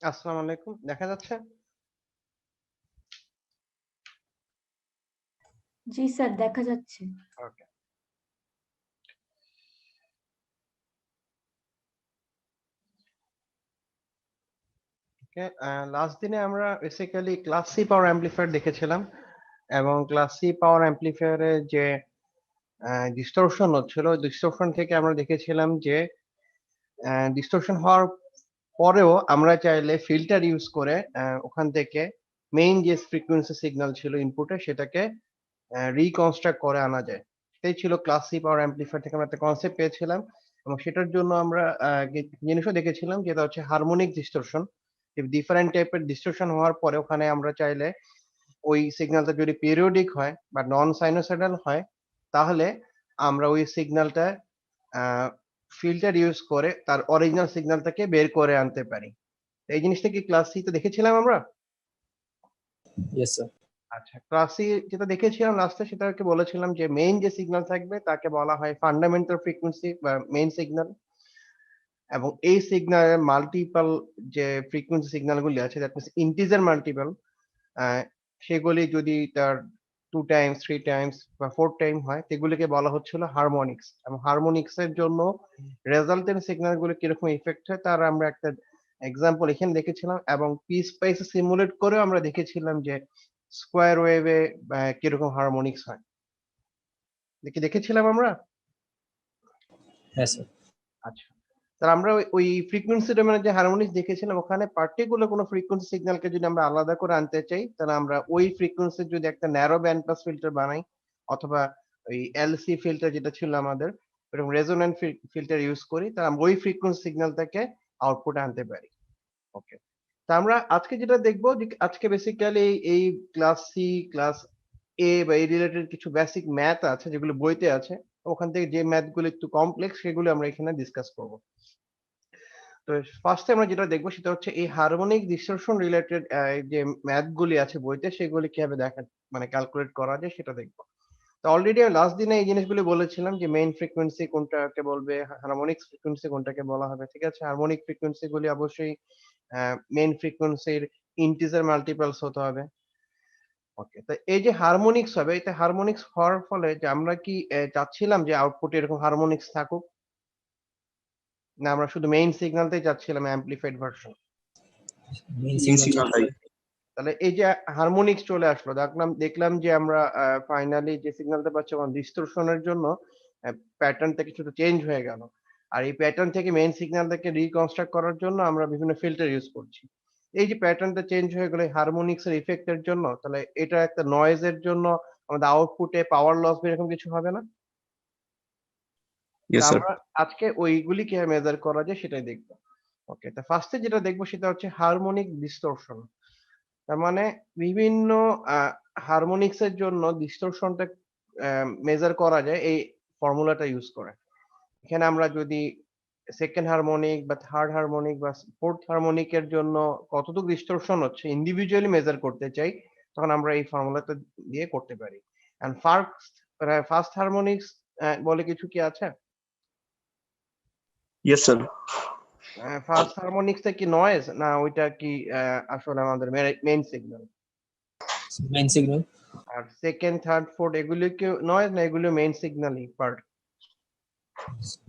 আসসালামু আলাইকুম। দেখা যাচ্ছে? জি স্যার, দেখা যাচ্ছে। ওকে। ওকে, লাস্ট দিনে আমরা বেসিক্যালি ক্লাস সি পাওয়ার অ্যামপ্লিফায়ার দেখেছিলাম এবং ক্লাস সি পাওয়ার অ্যামপ্লিফায়ার এর যে ডিস্টরশন হচ্ছিল, ওই ডিস্টরশন থেকে আমরা দেখেছিলাম যে ডিস্টরশন হওয়ার পরেও আমরা চাইলে ফিল্টার ইউজ করে ওখান থেকে মেইন যে ফ্রিকোয়েন্সি সিগন্যাল ছিল ইনপুটে সেটাকে রিকনস্ট্রাক্ট করে আনা যায়। সেটাই ছিল ক্লাস সি পাওয়ার অ্যামপ্লিফায়ার থেকে আমরা একটা কনসেপ্ট পেয়েছিলাম এবং সেটার জন্য আমরা জিনিসও দেখেছিলাম যেটা হচ্ছে হারমোনিক ডিস্টরশন। ডিফারেন্ট টাইপের ডিস্টরশন হওয়ার পরে ওখানে আমরা চাইলে ওই সিগন্যালটা যদি পিরিয়ডিক হয় বা নন সাইনোসয়েডাল হয় তাহলে আমরা ওই সিগন্যালটা ফিল্টার ইউজ করে তার অরিজিনাল সিগন্যালটাকে বের করে আনতে পারি। এই জিনিসটা কি ক্লাস সি তে দেখেছিলাম আমরা? Yes sir. আচ্ছা, ক্লাস সি যেটা দেখেছিলাম লাস্টে সেটাকে বলেছিলাম যে মেইন যে সিগন্যাল থাকবে তাকে বলা হয় ফান্ডামেন্টাল ফ্রিকোয়েন্সি বা মেইন সিগন্যাল এবং এই সিগন্যালের মাল্টিপল যে ফ্রিকোয়েন্সি সিগন্যাল গুলি আছে দ্যাট মিনস ইন্টিজার মাল্টিপল সেগুলি যদি তার 2 টাইমস 3 টাইমস বা 4 টাইম হয় সেগুলিকে বলা হচ্ছিল হারমোনিক্স এবং হারমোনিক্স এর জন্য রেজাল্টেন্ট সিগন্যাল গুলো কিরকম ইফেক্ট হয় তার আমরা একটা এক্সাম্পল এখানে দেখেছিলাম এবং পিস পাইস সিমুলেট করেও আমরা দেখেছিলাম যে স্কোয়ার ওয়েভে কিরকম হারমোনিক্স হয়। দেখেছিলাম আমরা? হ্যাঁ স্যার। আচ্ছা। তাহলে আমরা ওই ফ্রিকোয়েন্সি ডোমেইনের যে হারমোনিক্স দেখেছিলাম ওখানে পার্টিকুলার কোনো ফ্রিকোয়েন্সি সিগন্যালকে যদি আমরা আলাদা করে আনতে চাই তাহলে আমরা ওই ফ্রিকোয়েন্সির যদি একটা ন্যারো ব্যান্ড পাস ফিল্টার বানাই অথবা ওই এলসি ফিল্টার যেটা ছিল আমাদের এরকম রেজোন্যান্ট ফিল্টার ইউজ করি তাহলে আমরা ওই ফ্রিকোয়েন্সি সিগন্যালটাকে আউটপুটে আনতে পারি। ওকে। তা আমরা আজকে যেটা দেখবো যে আজকে বেসিক্যালি এই ক্লাস সি, ক্লাস এ বা এই রিলেটেড কিছু বেসিক ম্যাথ আছে যেগুলো বইতে আছে। ওখান থেকে যে ম্যাথ গুলো একটু কমপ্লেক্স সেগুলো আমরা এখানে ডিসকাস করব। তো ফার্স্টে আমরা যেটা দেখবো সেটা হচ্ছে এই হারমোনিক ডিসটরশন রিলেটেড যে ম্যাথ গুলি আছে বইতে সেগুলি কিভাবে দেখা মানে ক্যালকুলেট করা যায় সেটা দেখবো। তো অলরেডি আমি লাস্ট দিনে এই জিনিসগুলি বলেছিলাম যে মেইন ফ্রিকোয়েন্সি কোনটাকে বলবে, হারমোনিক ফ্রিকোয়েন্সি কোনটাকে বলা হবে। ঠিক আছে? হারমোনিক ফ্রিকোয়েন্সি গুলি অবশ্যই মেইন ফ্রিকোয়েন্সির ইন্টিজার মাল্টিপলস হতে হবে। ওকে। তো এই যে হারমোনিক্স হবে, এটা হারমোনিক্স হওয়ার ফলে যে আমরা কি চাচ্ছিলাম যে আউটপুটে এরকম হারমোনিক্স থাকুক? না আমরা শুধু মেইন সিগন্যালটাই চাচ্ছিলাম amplified version? Main main signal সিগন্যালটাই। তাহলে এই যে হারমোনিক্স চলে আসলো দেখলাম যে আমরা ফাইনালি যে সিগন্যালটা পাচ্ছি এখন ডিস্টরশন এর জন্য প্যাটার্নটা কিছুটা চেঞ্জ হয়ে গেল। আর এই প্যাটার্ন থেকে মেইন সিগন্যালটাকে রিকনস্ট্রাক্ট করার জন্য আমরা বিভিন্ন ফিল্টার ইউজ করছি। এই যে প্যাটার্নটা চেঞ্জ হয়ে গেল হারমোনিক্স এর ইফেক্ট এর জন্য তাহলে এটা একটা নয়েজ এর জন্য আমাদের আউটপুটে পাওয়ার লস বা এরকম কিছু হবে না? তা ইয়েস স্যার। আমরা আজকে ওইগুলি কিভাবে মেজার করা যায় সেটাই দেখব। ওকে, তা ফার্স্টে যেটা দেখবো সেটা হচ্ছে হারমোনিক ডিস্টরশন। তার মানে বিভিন্ন হারমোনিক্স এর জন্য ডিস্টরশনটা মেজার করা যায় এই ফর্মুলাটা ইউজ করে। এখানে আমরা যদি সেকেন্ড হারমোনিক বা থার্ড হারমোনিক বা ফোর্থ হারমোনিক এর জন্য কতটুকু ডিস্টরশন হচ্ছে ইন্ডিভিজুয়ালি মেজার করতে চাই তখন আমরা এই ফর্মুলাটা দিয়ে করতে পারি। এন্ড ফার্স্ট হারমোনিক্স বলে কিছু কি আছে? Yes sir. ফার্স্ট হারমোনিক্সটা কি নয়েজ না ওইটা কি আসলে আমাদের মেইন সিগন্যাল? Main signal. আর সেকেন্ড থার্ড ফোর্থ এগুলো কি নয়েজ না এগুলো মেইন সিগন্যালই পার্ট?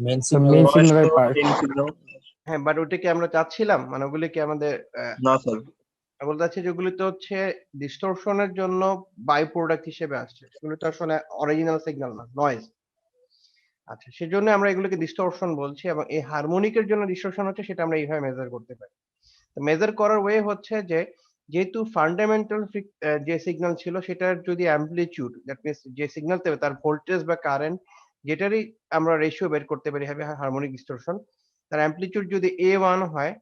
Main main signal. সিগন্যালের পার্ট। Main signal. হ্যাঁ, বাট ওটা কি আমরা চাচ্ছিলাম? মানে ওগুলো কি আমাদের না স্যার। বলতে চাচ্ছি যে ওগুলো তো হচ্ছে ডিস্টরশন এর জন্য বাই প্রোডাক্ট হিসেবে আসছে। এগুলো তো আসলে অরিজিনাল সিগন্যাল না, নয়েজ। আচ্ছা, সেজন্য আমরা এগুলোকে ডিস্টরশন বলছি এবং এই হারমোনিকের জন্য ডিস্টরশন হচ্ছে সেটা আমরা এইভাবে মেজার করতে পারি। তো মেজার করার ওয়ে হচ্ছে যে যেহেতু ফান্ডামেন্টাল যে সিগন্যাল ছিল সেটার যদি অ্যামপ্লিটিউড দ্যাট মিনস যে সিগন্যাল দেবে তার ভোল্টেজ বা কারেন্ট যেটারই আমরা রেশিও বের করতে পারি হবে হারমোনিক ডিস্টরশন। তার অ্যামপ্লিটিউড যদি A1 হয়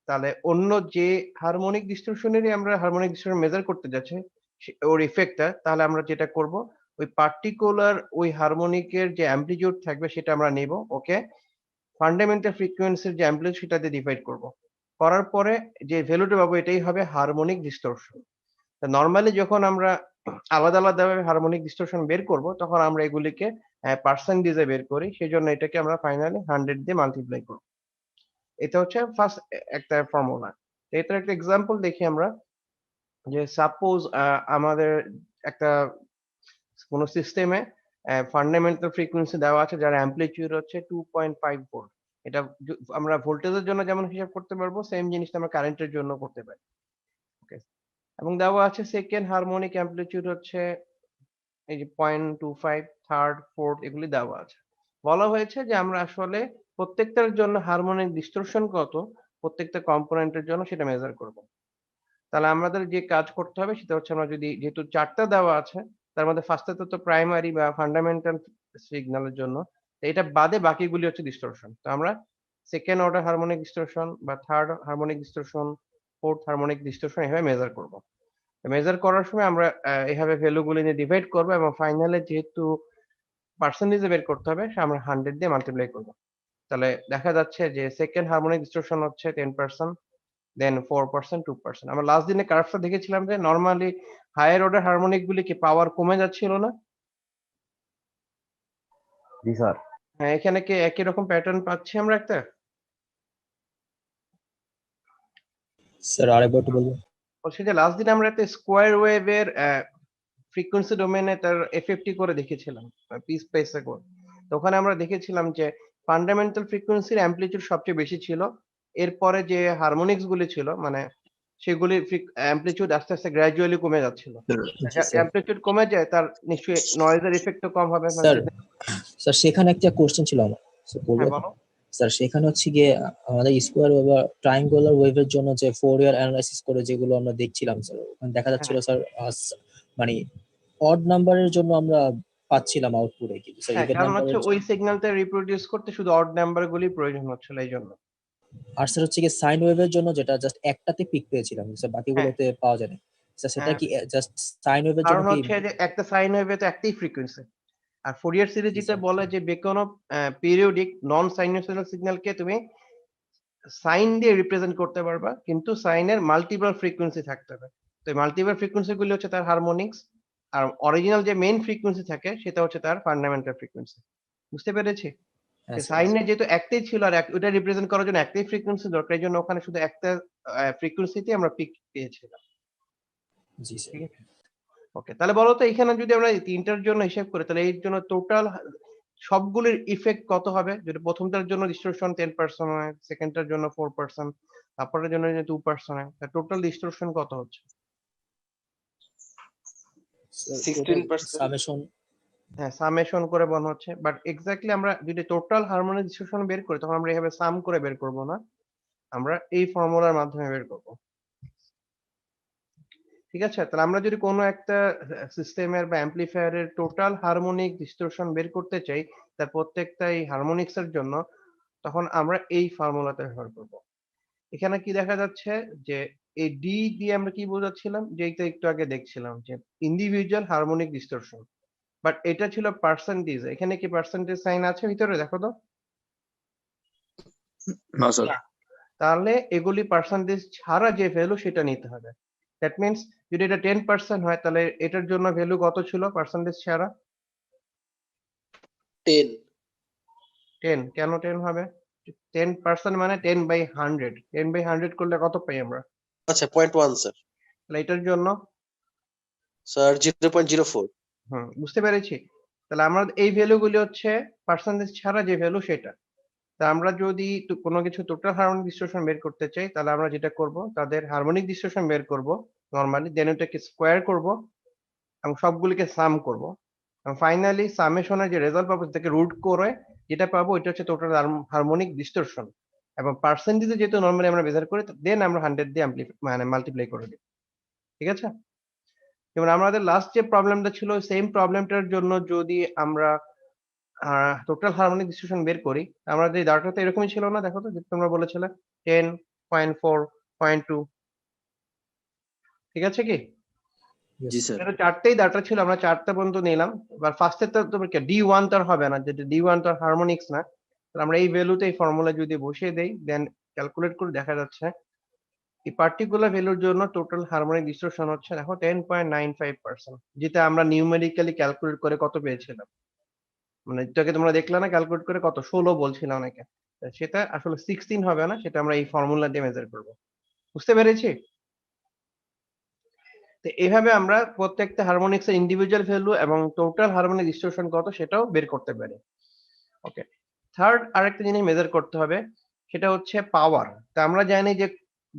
তাহলে অন্য যে হারমোনিক ডিস্টরশনেরই আমরা হারমোনিক ডিস্টরশন মেজার করতে যাচ্ছি ওর ইফেক্টটা তাহলে আমরা যেটা করব ওই পার্টিকুলার ওই হারমোনিকের যে অ্যামপ্লিটিউড থাকবে সেটা আমরা নেব ওকে ফান্ডামেন্টাল ফ্রিকোয়েন্সির যে অ্যামপ্লিটিউড সেটা দিয়ে ডিভাইড করব। করার পরে যে ভ্যালুটা পাবো এটাই হবে হারমোনিক ডিস্টরশন। তা নরমালি যখন আমরা আলাদা আলাদাভাবে হারমোনিক ডিস্টরশন বের করব তখন আমরা এগুলিকে পার্সেন্টেজে বের করি। সেজন্য এটাকে আমরা ফাইনালি 100 দিয়ে মাল্টিপ্লাই করব। এটা হচ্ছে ফার্স্ট একটা ফর্মুলা। এটার একটা এক্সাম্পল দেখি আমরা, যে সাপোজ আমাদের একটা কোন সিস্টেমে ফান্ডামেন্টাল ফ্রিকোয়েন্সি দেওয়া আছে যার অ্যামপ্লিটিউড হচ্ছে 2.5 ভোল্ট। এটা আমরা ভোল্টেজের জন্য যেমন হিসাব করতে পারবো, সেম জিনিসটা আমরা কারেন্টের জন্য করতে পারি। ওকে, এবং দেওয়া আছে সেকেন্ড হারমোনিক অ্যামপ্লিটিউড হচ্ছে এই যে 0.25, থার্ড, ফোর্থ এগুলি দেওয়া আছে। বলা হয়েছে যে আমরা আসলে প্রত্যেকটার জন্য হারমোনিক ডিস্টরশন কত, প্রত্যেকটা কম্পোনেন্টের জন্য সেটা মেজার করব। তাহলে আমাদের যে কাজ করতে হবে সেটা হচ্ছে, আমরা যদি যেহেতু ৪ টা দেওয়া আছে, তার মধ্যে ফার্স্ট টা তো প্রাইমারি বা ফান্ডামেন্টাল সিগন্যালের জন্য। তো এটা বাদে বাকিগুলি হচ্ছে ডিস্টরশন। তো আমরা সেকেন্ড অর্ডার হারমোনিক ডিস্টরশন বা third harmonic distortion, fourth harmonic distortion এভাবে মেজার করব। মেজার করার সময় আমরা এভাবে ভ্যালু গুলি নিয়ে ডিভাইড করব এবং ফাইনালে যেহেতু পার্সেন্টেজে বের করতে হবে, সে আমরা 100 দিয়ে মাল্টিপ্লাই করব। তাহলে দেখা যাচ্ছে যে সেকেন্ড হারমোনিক ডিস্টরশন হচ্ছে 10%, দেন 4%, 2%। আমরা লাস্ট দিনে কার্ভটা দেখেছিলাম যে নরমালি হায়ার অর্ডার হারমোনিক গুলি কি পাওয়ার কমে যাচ্ছিল না? জি স্যার। হ্যাঁ, এখানে কি একই রকম প্যাটার্ন পাচ্ছি আমরা একটা? স্যার আরেকবার একটু বলবেন? বলছি যে লাস্ট দিনে আমরা একটা স্কোয়ার ওয়েভের ফ্রিকোয়েন্সি ডোমেইনে তার এফএফটি করে দেখেছিলাম, পিস স্পেসে করে। তো ওখানে আমরা দেখেছিলাম যে ফান্ডামেন্টাল ফ্রিকোয়েন্সির অ্যামপ্লিটিউড সবচেয়ে বেশি ছিল। এরপরে যে হারমোনিক্স গুলি ছিল মানে সেগুলির অ্যামপ্লিটিউড আস্তে, আস্তে গ্র্যাজুয়ালি কমে যাচ্ছিল। জি স্যার। অ্যামপ্লিটিউড কমে যায় তার নিশ্চয়ই নয়েজের ইফেক্টও কম হবে। স্যার স্যার সেখানে একটা কোশ্চেন ছিল আমার, স্যার বলবো? হ্যাঁ, বলো। স্যার সেখানে হচ্ছে গিয়ে আমাদের স্কোয়ার বা ট্রায়াঙ্গুলার ওয়েভের জন্য যে ফোরিয়ার অ্যানালাইসিস করে যেগুলো আমরা দেখছিলাম স্যার, ওখানে দেখা যাচ্ছিল স্যার মানে অড নাম্বারের জন্য আমরা পাচ্ছিলাম আউটপুটে, কিন্তু স্যার হ্যাঁ, ইভেন কারণ হচ্ছে নাম্বারের ওই সিগন্যালটা রিপ্রোডিউস করতে শুধু অড নাম্বার গুলি প্রয়োজন হচ্ছিল এইজন্য। আর স্যার হচ্ছে গিয়ে সাইন ওয়েভের জন্য যেটা জাস্ট একটাতে পিক পেয়েছিলাম স্যার, হ্যাঁ, বাকিগুলোতে পাওয়া যায়নি স্যার। সেটা হ্যাঁ, কি জাস্ট সাইন ওয়েভের জন্য কারণ কি? হচ্ছে যে একটা সাইন ওয়েভে তো একটাই ফ্রিকোয়েন্সি। আর ফুরিয়ার সিরিজ জি যেটা স্যার। বলে যে যেকোনো পিরিয়ডিক নন সাইনুসয়েডাল সিগন্যালকে তুমি সাইন দিয়ে রিপ্রেজেন্ট করতে পারবা, কিন্তু সাইনের মাল্টিপল ফ্রিকোয়েন্সি থাকতে হবে। তো এই মাল্টিপল ফ্রিকোয়েন্সি গুলি হচ্ছে তার হারমোনিক্স, আর অরিজিনাল যে মেইন ফ্রিকোয়েন্সি থাকে সেটা হচ্ছে তার ফান্ডামেন্টাল ফ্রিকোয়েন্সি। বুঝতে পেরেছি? হ্যাঁ স্যার। সাইনে যেহেতু একটাই ছিল আর ওটা রিপ্রেজেন্ট করার জন্য একটাই ফ্রিকোয়েন্সি দরকার, এই জন্য ওখানে শুধু একটা ফ্রিকোয়েন্সিতে আমরা পিক পেয়েছিলাম। জি স্যার। ঠিক আছে? ওকে, তাহলে বলো তো এখানে যদি আমরা এই তিনটার জন্য হিসাব করি, তাহলে এর জন্য টোটাল সবগুলির ইফেক্ট কত হবে? যদি প্রথমটার জন্য ডিস্টরশন 10% হয়, সেকেন্ডটার জন্য 4%, তারপরের জন্য যদি 2% হয়, তাহলে টোটাল ডিস্টরশন কত হচ্ছে? 16%। সামেশন। হ্যাঁ, সামেশন করে মনে হচ্ছে, বাট এক্সাক্টলি আমরা যদি টোটাল হারমোনিক ডিস্টরশন বের করি তখন আমরা এভাবে সাম করে বের করব না, আমরা এই ফর্মুলার মাধ্যমে বের করব। ঠিক আছে? তাহলে আমরা যদি কোনো একটা সিস্টেমের বা অ্যামপ্লিফায়ার এর টোটাল হারমোনিক ডিস্টরশন বের করতে চাই, তার প্রত্যেকটা এই হারমোনিক্স এর জন্য, তখন আমরা এই ফর্মুলাটা ব্যবহার করব। এখানে কি দেখা যাচ্ছে যে এই ডি দিয়ে আমরা কি বোঝাচ্ছিলাম, যে এইটা একটু আগে দেখছিলাম যে ইন্ডিভিজুয়াল হারমোনিক ডিস্টরশন, বাট এটা ছিল পার্সেন্টেজ। এখানে কি পার্সেন্টেজ সাইন আছে ভিতরে? দেখো তো। না স্যার। তাহলে এগুলি পার্সেন্টেজ ছাড়া যে ভ্যালু সেটা নিতে হবে। দ্যাট মিন্স যদি এটা 10% হয় তাহলে এটার জন্য ভ্যালু কত ছিল পার্সেন্টেজ ছাড়া? 10। 10। কেন 10 হবে? 10% মানে 10/100। 10/100 করলে কত পাই আমরা? আচ্ছা 0.1 স্যার। তাহলে এটার জন্য স্যার 0.04। বুঝতে পেরেছি। তাহলে আমরা এই ভ্যালু গুলি হচ্ছে পার্সেন্টেজ ছাড়া যে ভ্যালু সেটা। তা আমরা যদি কোনো কিছু টোটাল হারমোনিক ডিস্টরশন বের করতে চাই, তাহলে আমরা যেটা করব, তাদের হারমোনিক ডিস্টরশন বের করব নরমালি, দেন ওটাকে স্কোয়ার করব এবং সবগুলিকে সাম করব। এবং ফাইনালি সামেশন এর যে রেজাল্ট পাবো সেটাকে রুট করে যেটা পাবো ওইটা হচ্ছে টোটাল হারমোনিক ডিস্টরশন। এবং পার্সেন্টেজে যেহেতু নরমালি আমরা মেজার করি, দেন আমরা 100 দিয়ে মানে মাল্টিপ্লাই করে দিই। ঠিক আছে? যেমন আমাদের লাস্ট যে প্রবলেমটা ছিল, সেম প্রবলেমটার জন্য যদি আমরা টোটাল হারমোনিক ডিস্ট্রিবিউশন বের করি, আমাদের এই ডাটাটা এরকমই ছিল না? দেখো তো, যে তোমরা বলেছিলে 10, 0.4, 0.2। ঠিক আছে কি? জি স্যার। এটা 4 টেই ডাটা ছিল, আমরা 4 টা পর্যন্ত নিলাম। এবার ফার্স্ট এরটা তোমার কি D1 তো আর হবে না, যেটা D1 তো আর হারমোনিক্স না। তাহলে আমরা এই ভ্যালুতে এই ফর্মুলা যদি বসিয়ে দেই, দেন ক্যালকুলেট করে দেখা যাচ্ছে এই পার্টিকুলার ভ্যালুর জন্য টোটাল হারমোনিক ডিস্টরশন হচ্ছে দেখো 10.95%, যেটা আমরা নিউমেরিক্যালি ক্যালকুলেট করে কত পেয়েছিলাম। মানে এটাকে তোমরা দেখলে না ক্যালকুলেট করে কত 16 বলছিল অনেকে। সেটা আসলে 16 হবে না, সেটা আমরা এই ফর্মুলা দিয়ে মেজার করব। বুঝতে পেরেছি? তো এভাবে আমরা প্রত্যেকটা হারমোনিক্স এর ইন্ডিভিজুয়াল ভ্যালু এবং টোটাল হারমোনিক ডিস্টরশন কত সেটাও বের করতে পারি। ওকে। থার্ড আরেকটা জিনিস মেজার করতে হবে সেটা হচ্ছে পাওয়ার। তা আমরা জানি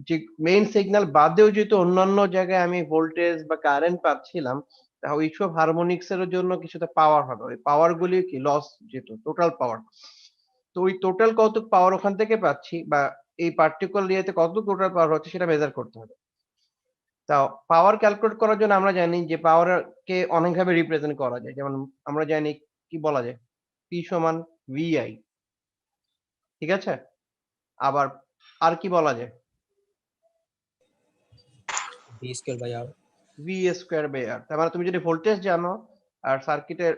যে মেইন সিগন্যাল বাদেও যেহেতু অন্যান্য জায়গায় আমি ভোল্টেজ বা কারেন্ট পাচ্ছিলাম, তা ওইসব হারমোনিক্স এর জন্য কিছুটা পাওয়ার হবে। ওই পাওয়ার গুলি কি লস যেত টোটাল পাওয়ার। তো ওই টোটাল কত পাওয়ার ওখান থেকে পাচ্ছি বা এই পার্টিকুলার ইয়েতে কত টোটাল পাওয়ার হচ্ছে সেটা মেজার করতে হবে। তাও পাওয়ার ক্যালকুলেট করার জন্য আমরা জানি যে পাওয়ার কে অনেকভাবে রিপ্রেজেন্ট করা যায়। যেমন আমরা জানি কি বলা যায়? P সমান VI। ঠিক আছে? আবার আর কি বলা যায়? V square by R. V square by R। তার মানে তুমি যদি ভোল্টেজ জানো আর সার্কিটের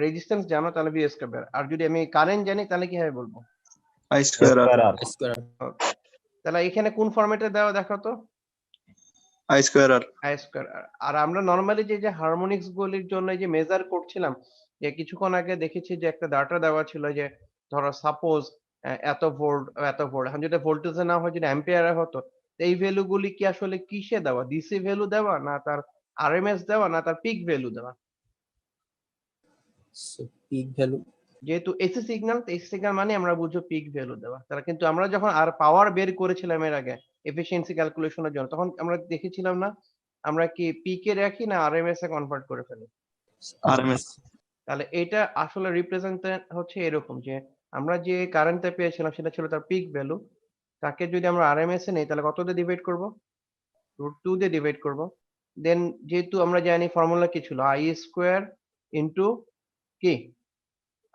রেজিস্ট্যান্স জানো তাহলে V স্কয়ার বাই R। আর যদি আমি কারেন্ট জানি তাহলে কিভাবে বলবো? I square R. স্কয়ার। ওকে। তাহলে এখানে কোন ফরম্যাটে দেওয়া দেখো তো? I square R. I square R। আর আমরা নরমালি যে হারমোনিক্স গুলির জন্য এই যে মেজার করছিলাম, যে কিছুক্ষণ আগে দেখেছি যে একটা ডাটা দেওয়া ছিল যে ধরো সাপোজ এত ভোল্ট এত ভোল্ট। এখন যদি ভোল্টেজে না হয় যদি অ্যাম্পিয়ারে হতো, তো এই ভ্যালু গুলি কি আসলে কিসে দেওয়া? ডিসি ভ্যালু দেওয়া না তার আরএমএস দেওয়া না তার পিক ভ্যালু দেওয়া? So pick value. যেহেতু এসি সিগন্যাল, এসি সিগন্যাল মানে আমরা বুঝবো পিক ভ্যালু দেওয়া। তারা কিন্তু আমরা যখন আর পাওয়ার বের করেছিলাম এর আগে এফিশিয়েন্সি ক্যালকুলেশনের জন্য তখন আমরা দেখেছিলাম না আমরা কি পিক এ রাখি না আরএমএস এ কনভার্ট করে ফেলি। RMS. তাহলে এটা আসলে রিপ্রেজেন্ট হচ্ছে এরকম যে আমরা যে কারেন্টটা পেয়েছিলাম সেটা ছিল তার পিক ভ্যালু। তাকে যদি আমরা আরএমএস এ নেই তাহলে কত দিয়ে ডিভাইড করব? √2 দিয়ে ডিভাইড করব। দেন যেহেতু আমরা জানি ফর্মুলা কি ছিল I স্কয়ার ইনটু কি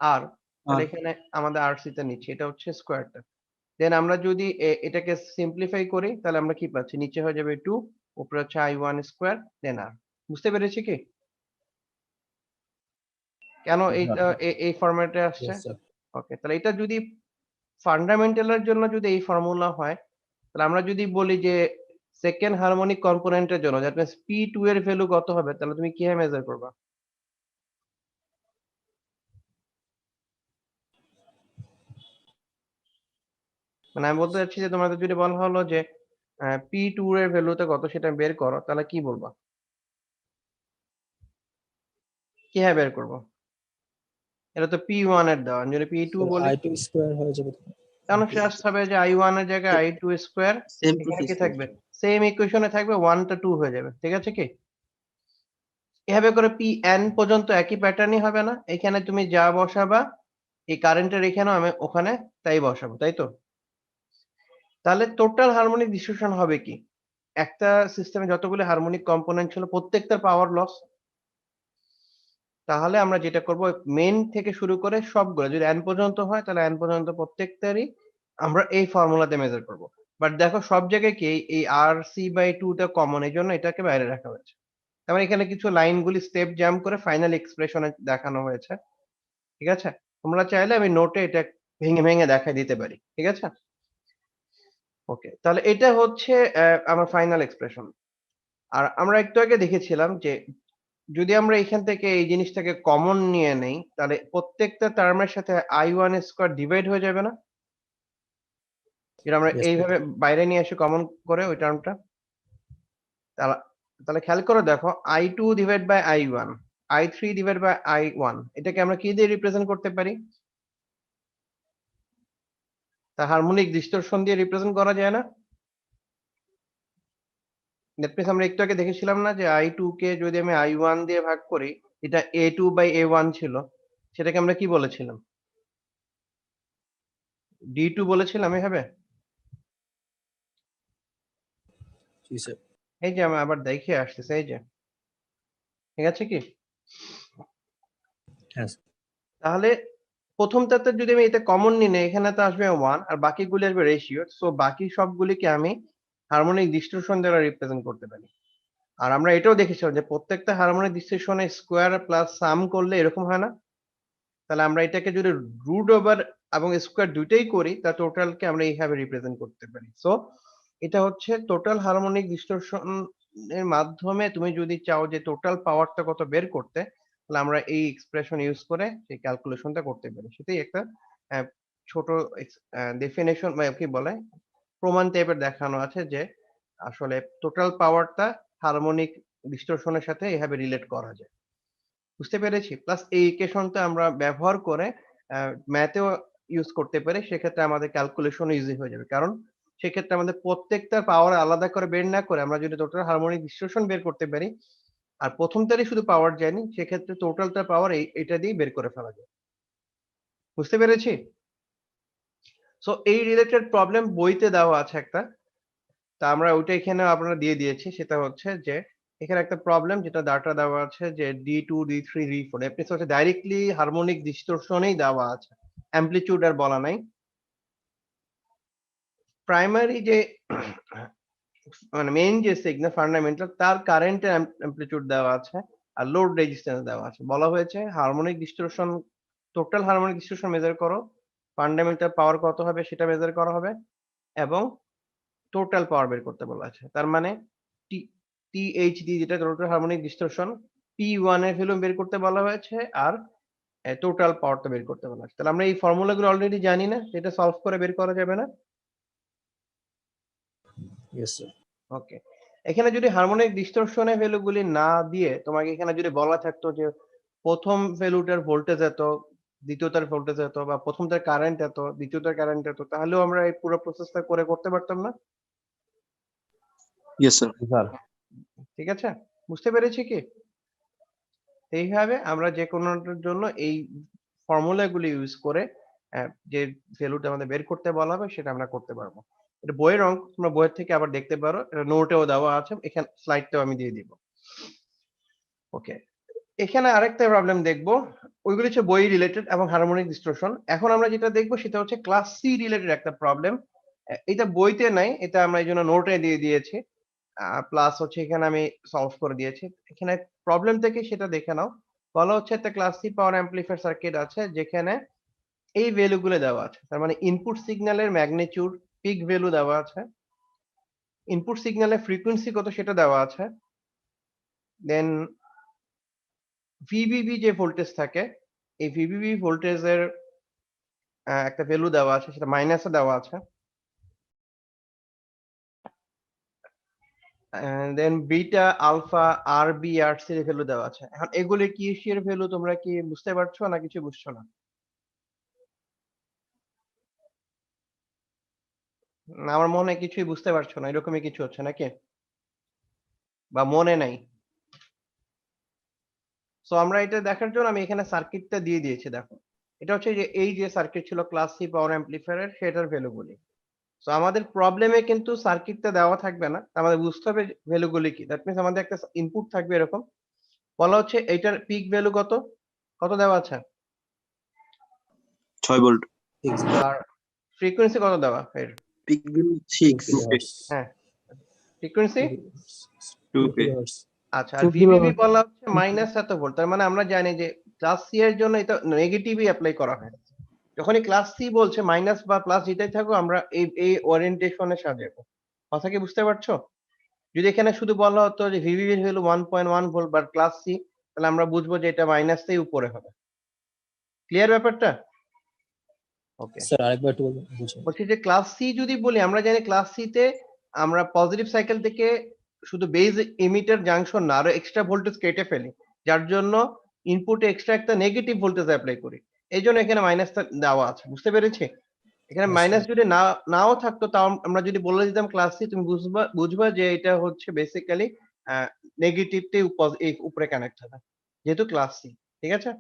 আর, তাহলে R. এখানে আমাদের আরসি টা নিচ্ছি, এটা হচ্ছে স্কয়ারটা। দেন আমরা যদি এটাকে সিম্পলিফাই করি তাহলে আমরা কি পাচ্ছি? নিচে হয়ে যাবে 2, উপরে হচ্ছে I1 স্কয়ার দেন আর। বুঝতে পেরেছি কি? কেন এইটা এই ফরম্যাটে আসছে? Yes sir. ওকে, তাহলে এটা যদি ফান্ডামেন্টাল এর জন্য যদি এই ফর্মুলা হয়, তাহলে আমরা যদি বলি যে সেকেন্ড হারমোনিক কম্পোনেন্টের জন্য দ্যাট মিন্স P2 এর ভ্যালু কত হবে? তাহলে তুমি কিভাবে মেজার করবা? মানে আমি বলতে চাচ্ছি যে তোমাদের যদি বলা হলো যে P2 এর ভ্যালুটা কত সেটা বের করো, তাহলে কি বলবা? কিভাবে বের করবো? এটা তো P1 এর দেওয়া। আমি যদি P2 বলি আই টু স্কয়ার হয়ে যাবে। তাহলে জাস্ট হবে যে I1 এর জায়গায় I2 স্কয়ার, Same to এখানে কি same. থাকবে? সেম ইকুয়েশনে থাকবে 1 টা 2 হয়ে যাবে। ঠিক আছে কি? এভাবে করে Pn পর্যন্ত একই প্যাটার্নই হবে না? এখানে তুমি যা বসাবা এই কারেন্টের এখানেও আমি ওখানে তাই বসাবো, তাই তো? তাহলে টোটাল হারমোনিক ডিস্ট্রিবিউশন হবে কি? একটা সিস্টেমে যতগুলো হারমোনিক কম্পোনেন্ট ছিল প্রত্যেকটার পাওয়ার লস। তাহলে আমরা যেটা করব মেইন থেকে শুরু করে সবগুলো যদি n পর্যন্ত হয় তাহলে n পর্যন্ত প্রত্যেকটারই আমরা এই ফর্মুলাতে মেজার করব। বাট দেখো সব জায়গায় কি এই RC/2 টা কমন এজন্য এটাকে বাইরে রাখা হয়েছে। তার মানে এখানে কিছু লাইনগুলি স্টেপ জাম্প করে ফাইনাল এক্সপ্রেশনে দেখানো হয়েছে। ঠিক আছে? তোমরা চাইলে আমি নোটে এটা ভেঙে ভেঙে দেখায় দিতে পারি। ঠিক আছে? ওকে, তাহলে এটা হচ্ছে আমার ফাইনাল এক্সপ্রেশন। আর আমরা একটু আগে দেখেছিলাম যে যদি আমরা এখান থেকে এই জিনিসটাকে কমন নিয়ে নেই তাহলে প্রত্যেকটা টার্মের সাথে I1 স্কয়ার ডিভাইড হয়ে যাবে না? যেটা আমরা Yes, sir. এইভাবে বাইরে নিয়ে এসে কমন করে ওই টার্মটা। তাহলে তাহলে খেয়াল করে দেখো I2 divide by I1, I3 divide by I1 এটাকে আমরা কি দিয়ে রিপ্রেজেন্ট করতে পারি? তা হারমোনিক ডিস্টরশন দিয়ে রিপ্রেজেন্ট করা যায় না? দ্যাট মিনস আমরা একটু আগে দেখেছিলাম না যে I2 কে যদি আমি I1 দিয়ে ভাগ করি, এটা A2 বাই A1 ছিল। সেটাকে আমরা কি বলেছিলাম? D2 বলেছিলাম এভাবে? জি স্যার। এই যে আমি আবার দেখে আসতেছি এই যে। ঠিক আছে কি? হ্যাঁ স্যার। তাহলে প্রথমটাতে যদি আমি এটা কমন নিই না এখানে তো আসবে 1 আর বাকিগুলি আসবে রেশিও। সো বাকি সবগুলিকে আমি হারমোনিক ডিস্টরশন দ্বারা রিপ্রেজেন্ট করতে পারি। আর আমরা এটাও দেখেছিলাম যে প্রত্যেকটা হারমোনিক ডিস্টরশনে স্কয়ার প্লাস সাম করলে এরকম হয় না? তাহলে আমরা এটাকে যদি রুট ওভার এবং স্কয়ার দুইটাই করি তা টোটালকে আমরা এইভাবে রিপ্রেজেন্ট করতে পারি। সো এটা হচ্ছে টোটাল হারমোনিক ডিস্টরশন এর মাধ্যমে তুমি যদি চাও যে টোটাল পাওয়ারটা কত বের করতে তাহলে আমরা এই এক্সপ্রেশন ইউজ করে সেই ক্যালকুলেশনটা করতে পারি। সেটাই একটা ছোট ডেফিনেশন বা কি বলে প্রমাণ টাইপের দেখানো আছে যে আসলে টোটাল পাওয়ারটা হারমোনিক ডিস্টরশনের সাথে এভাবে রিলেট করা যায়। বুঝতে পেরেছি? প্লাস এই ইকুয়েশনটা আমরা ব্যবহার করে ম্যাথেও ইউজ করতে পারি। সেক্ষেত্রে আমাদের ক্যালকুলেশন ইজি হয়ে যাবে। কারণ সেক্ষেত্রে আমাদের প্রত্যেকটার পাওয়ার আলাদা করে বের না করে আমরা যদি টোটাল হারমোনিক ডিস্টরশন বের করতে পারি, আর প্রথমটারই শুধু পাওয়ার যায়নি, সেক্ষেত্রে টোটালটার পাওয়ার এটা দিয়েই বের করে ফেলা যায়। বুঝতে পেরেছি? সো এই রিলেটেড প্রবলেম বইতে দেওয়া আছে একটা। তা আমরা ওইটা এখানে আপনারা দিয়ে দিয়েছি। সেটা হচ্ছে যে এখানে একটা প্রবলেম যেটা ডাটা দেওয়া আছে যে D2, D3, D4 এমনি হচ্ছে ডাইরেক্টলি হারমোনিক ডিস্টরশনেই দেওয়া আছে। অ্যামপ্লিটিউড আর বলা নাই। প্রাইমারি যে মানে মেইন যে সিগন্যাল ফান্ডামেন্টাল তার কারেন্টের অ্যামপ্লিটিউড দেওয়া আছে আর লোড রেজিস্ট্যান্স দেওয়া আছে। বলা হয়েছে harmonic distortion total harmonic distortion measure করো। ফান্ডামেন্টাল পাওয়ার কত হবে সেটা মেজার করা হবে এবং টোটাল পাওয়ার বের করতে বলা আছে। তার মানে THD যেটা টোটাল হারমোনিক ডিস্টরশন P1 এর ভ্যালু বের করতে বলা হয়েছে আর টোটাল পাওয়ারটা বের করতে বলা আছে। তাহলে আমরা এই ফর্মুলাগুলো অলরেডি জানি না, এটা সলভ করে বের করা যাবে না? Yes sir. ওকে। এখানে যদি হারমোনিক ডিস্টরশনের ভ্যালুগুলি না দিয়ে তোমাকে এখানে যদি বলা থাকতো যে প্রথম ভ্যালুটার ভোল্টেজ এত, দ্বিতীয়টার ভোল্টেজ এত বা প্রথমটার কারেন্ট এত, দ্বিতীয়টার কারেন্ট এত, তাহলেও আমরা এই পুরো প্রসেসটা করতে পারতাম না? Yes, sir. ঠিক আছে? বুঝতে পেরেছি কি? এইভাবে আমরা যে কোনোটার জন্য এই ফর্মুলাগুলি ইউজ করে যে ভ্যালুটা আমাদের বের করতে বলা হবে সেটা আমরা করতে পারবো। এটা বইয়ের অঙ্ক, তোমরা বইয়ের থেকে আবার দেখতে পারো। এটা নোটেও দেওয়া আছে। এখানে স্লাইডটাও আমি দিয়ে দিব। ওকে। এখানে আরেকটা প্রবলেম দেখবো। ওইগুলো হচ্ছে বই রিলেটেড এবং হারমোনিক ডিস্টরশন। এখন আমরা যেটা দেখবো সেটা হচ্ছে ক্লাস সি রিলেটেড একটা প্রবলেম। এটা বইতে নাই, এটা আমরা এইজন্য নোটে দিয়ে দিয়েছি। প্লাস হচ্ছে এখানে আমি সলভ করে দিয়েছি। এখানে প্রবলেম থেকে সেটা দেখে নাও। বলা হচ্ছে একটা ক্লাস সি পাওয়ার অ্যামপ্লিফায়ার সার্কিট আছে যেখানে এই ভ্যালু গুলো দেওয়া আছে। তার মানে ইনপুট সিগন্যালের ম্যাগনিটিউড, পিক ভ্যালু দেওয়া আছে। ইনপুট সিগন্যালের ফ্রিকোয়েন্সি কত সেটা দেওয়া আছে। দেন ভিবিবি যে ভোল্টেজ থাকে, এই ভিবিবি ভোল্টেজের একটা ভ্যালু দেওয়া আছে, সেটা মাইনাসে দেওয়া আছে। দেন বিটা, আলফা, আর বি, আর সি এর ভ্যালু দেওয়া আছে। এখন এগুলি কি এর ভ্যালু তোমরা কি বুঝতে পারছো না কিছু বুঝছো না? না, আমার মনে হয় কিছুই বুঝতে পারছো না, এরকমই কিছু হচ্ছে নাকি? বা মনে নাই? সো আমরা এটা দেখার জন্য আমি এখানে সার্কিটটা দিয়ে দিয়েছি। দেখো, এটা হচ্ছে যে এই যে সার্কিট ছিল ক্লাস সি পাওয়ার অ্যামপ্লিফায়ারের সেটার ভ্যালুগুলি। সো আমাদের প্রবলেমে কিন্তু সার্কিটটা দেওয়া থাকবে না, আমাদের বুঝতে হবে ভ্যালুগুলি কি। দ্যাট মিন্স আমাদের একটা ইনপুট থাকবে এরকম। বলা হচ্ছে এইটার পিক ভ্যালু কত, কত দেওয়া আছে 6 ভোল্ট। আর ফ্রিকোয়েন্সি কত দেওয়া এর? Pick value 6। হ্যাঁ, ফ্রিকোয়েন্সি 2k। আচ্ছা। আর ভিভিবি বলা হচ্ছে মাইনাস এত ভোল্ট। তার মানে আমরা জানি যে ক্লাস সি এর জন্য এটা নেগেটিভই অ্যাপ্লাই করা হয়। যখনই ক্লাস সি বলছে মাইনাস বা প্লাস যেটাই থাকুক আমরা এই ওরিয়েন্টেশনে সাজাবো। কথা কি বুঝতে পারছো? যদি এখানে শুধু বলা হতো যে ভিভিবি এর ভ্যালু 1.1 ভোল্ট বা ক্লাস সি, তাহলে আমরা বুঝবো যে এটা মাইনাসটাই উপরে হবে। ক্লিয়ার ব্যাপারটা? ওকে। স্যার আরেকবার একটু বলবেন, বুঝুন। বলছি যে ক্লাস সি যদি বলি, আমরা জানি ক্লাস সি তে আমরা পজিটিভ সাইকেল থেকে শুধু বেজ ইমিটার জাংশন না আরো এক্সট্রা ভোল্টেজ কেটে ফেলি, যার জন্য ইনপুটে এক্সট্রা একটা নেগেটিভ ভোল্টেজ অ্যাপ্লাই করি। এই জন্য এখানে মাইনাসটা দেওয়া আছে। বুঝতে পেরেছি? এখানে Yes, মাইনাস sir. যদি নাও থাকতো তাও আমরা যদি বলে দিতাম ক্লাস সি, তুমি বুঝবা যে এটা হচ্ছে বেসিক্যালি নেগেটিভতে এই উপরে কানেক্ট হবে যেহেতু ক্লাস সি। ঠিক আছে?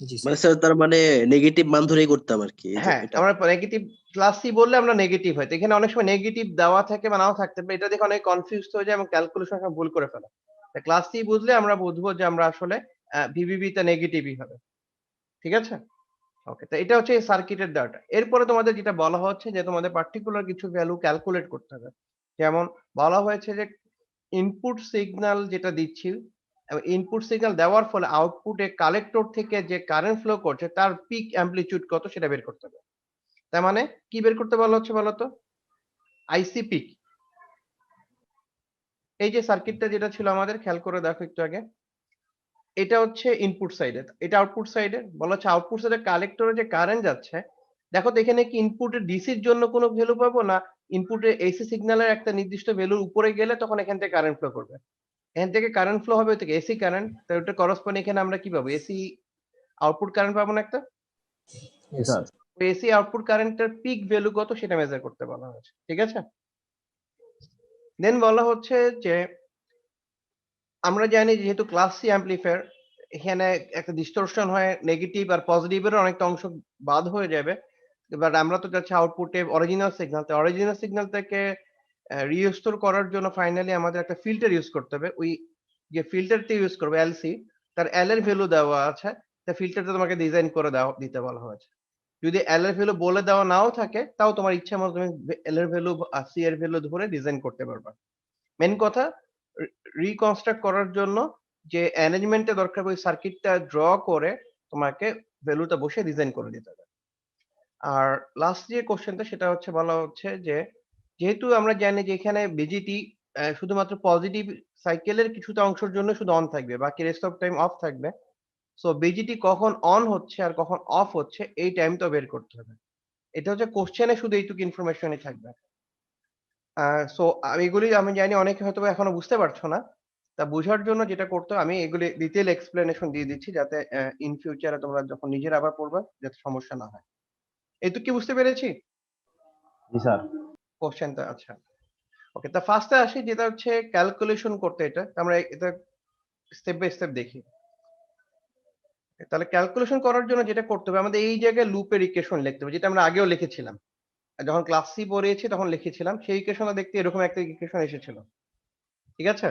জি মানে স্যার। স্যার তার মানে নেগেটিভ মান ধরেই করতাম আর কি, এই যে হ্যাঁ, এটা। আমরা নেগেটিভ ক্লাস সি বললে আমরা নেগেটিভ হয়। তো এখানে অনেক সময় নেগেটিভ দেওয়া থাকে বা নাও থাকতে পারে। এটা দেখে অনেক কনফিউজড হয়ে যায় এবং ক্যালকুলেশন সময় ভুল করে ফেলে। ক্লাস সি বুঝলে আমরা বুঝবো যে আমরা আসলে ভিভিবি তে নেগেটিভই হবে। ঠিক আছে? ওকে। তো এটা হচ্ছে এই সার্কিটের ডাটা। এরপরে তোমাদের যেটা বলা হচ্ছে যে তোমাদের পার্টিকুলার কিছু ভ্যালু ক্যালকুলেট করতে হবে। যেমন বলা হয়েছে যে ইনপুট সিগন্যাল যেটা দিচ্ছি, ইনপুট সিগন্যাল দেওয়ার ফলে আউটপুটে কালেক্টর থেকে যে কারেন্ট ফ্লো করছে তার পিক অ্যামপ্লিটিউড কত সেটা বের করতে হবে। তার মানে কি বের করতে বলা হচ্ছে বলতো? আইসি পিক। এই যে সার্কিটটা যেটা ছিল আমাদের, খেয়াল করে দেখো একটু আগে। এটা হচ্ছে ইনপুট সাইডে, এটা আউটপুট সাইডে। বলা হচ্ছে আউটপুট সাইডে কালেক্টরে যে কারেন্ট যাচ্ছে, দেখো তো এখানে কি ইনপুটের ডিসির জন্য কোনো ভ্যালু পাবো না ইনপুটে এসি সিগন্যালের একটা নির্দিষ্ট ভ্যালুর উপরে গেলে তখন এখান থেকে কারেন্ট ফ্লো করবে। এখান থেকে কারেন্ট ফ্লো হবে থেকে এসি কারেন্ট, তো ওটা করসপন্ডিং এখানে আমরা কি পাবো? এসি আউটপুট কারেন্ট পাবো না একটা? Yes, sir. এসি আউটপুট কারেন্টের পিক ভ্যালু কত সেটা মেজার করতে বলা হয়েছে। ঠিক আছে? দেন বলা হচ্ছে যে আমরা জানি যেহেতু ক্লাস সি অ্যাম্পলিফায়ার, এখানে একটা ডিস্টরশন হয়, নেগেটিভ আর পজিটিভের অনেকটা অংশ বাদ হয়ে যাবে। এবার আমরা তো চাচ্ছি আউটপুটে অরিজিনাল সিগন্যাল, তো অরিজিনাল সিগন্যাল থেকে রিস্টোর করার জন্য ফাইনালি আমাদের একটা ফিল্টার ইউজ করতে হবে। ওই যে ফিল্টারটি ইউজ করবে এলসি, তার এল এর ভ্যালু দেওয়া আছে, তা ফিল্টারটা তোমাকে ডিজাইন করে দিতে বলা হয়েছে। যদি এল এর ভ্যালু বলে দেওয়া নাও থাকে, তাও তোমার ইচ্ছা মতো তুমি এল এর ভ্যালু আর সি এর ভ্যালু ধরে ডিজাইন করতে পারবা। মেন কথা রিকনস্ট্রাক্ট করার জন্য যে অ্যারেঞ্জমেন্টে দরকার ওই সার্কিটটা ড্র করে তোমাকে ভ্যালুটা বসে ডিজাইন করে দিতে হবে। আর লাস্ট যে কোশ্চেনটা সেটা হচ্ছে বলা হচ্ছে যে যেহেতু আমরা জানি যে এখানে বিজিটি শুধুমাত্র পজিটিভ সাইকেলের কিছুটা অংশের জন্য শুধু অন থাকবে, বাকি রেস্ট অফ টাইম অফ থাকবে। সো বিজিটি কখন অন হচ্ছে আর কখন অফ হচ্ছে এই টাইমটা বের করতে হবে। এটা হচ্ছে কোশ্চেনে শুধু এইটুকু ইনফরমেশনই থাকবে। সো এগুলি আমি জানি অনেকে হয়তো এখনো বুঝতে পারছো না। তা বোঝার জন্য যেটা করতে হবে আমি এগুলি ডিটেইল এক্সপ্লেনেশন দিয়ে দিচ্ছি যাতে ইন ফিউচারে তোমরা যখন নিজেরা আবার পড়বে যাতে সমস্যা না হয়। এইটুকু কি বুঝতে পেরেছি? জি স্যার। কোশ্চেনটা আচ্ছা। ওকে, তা ফার্স্টে আসি যেটা হচ্ছে ক্যালকুলেশন করতে এটা। আমরা এটা স্টেপ বাই স্টেপ দেখি। তাহলে ক্যালকুলেশন করার জন্য যেটা করতে হবে আমাদের এই জায়গায় লুপের ইকুয়েশন লিখতে হবে যেটা আমরা আগেও লিখেছিলাম। যখন ক্লাস সি পড়িয়েছি তখন লিখেছিলাম। সেই ইকুয়েশনটা দেখতে এরকম একটা ইকুয়েশন এসেছিল। ঠিক আছে?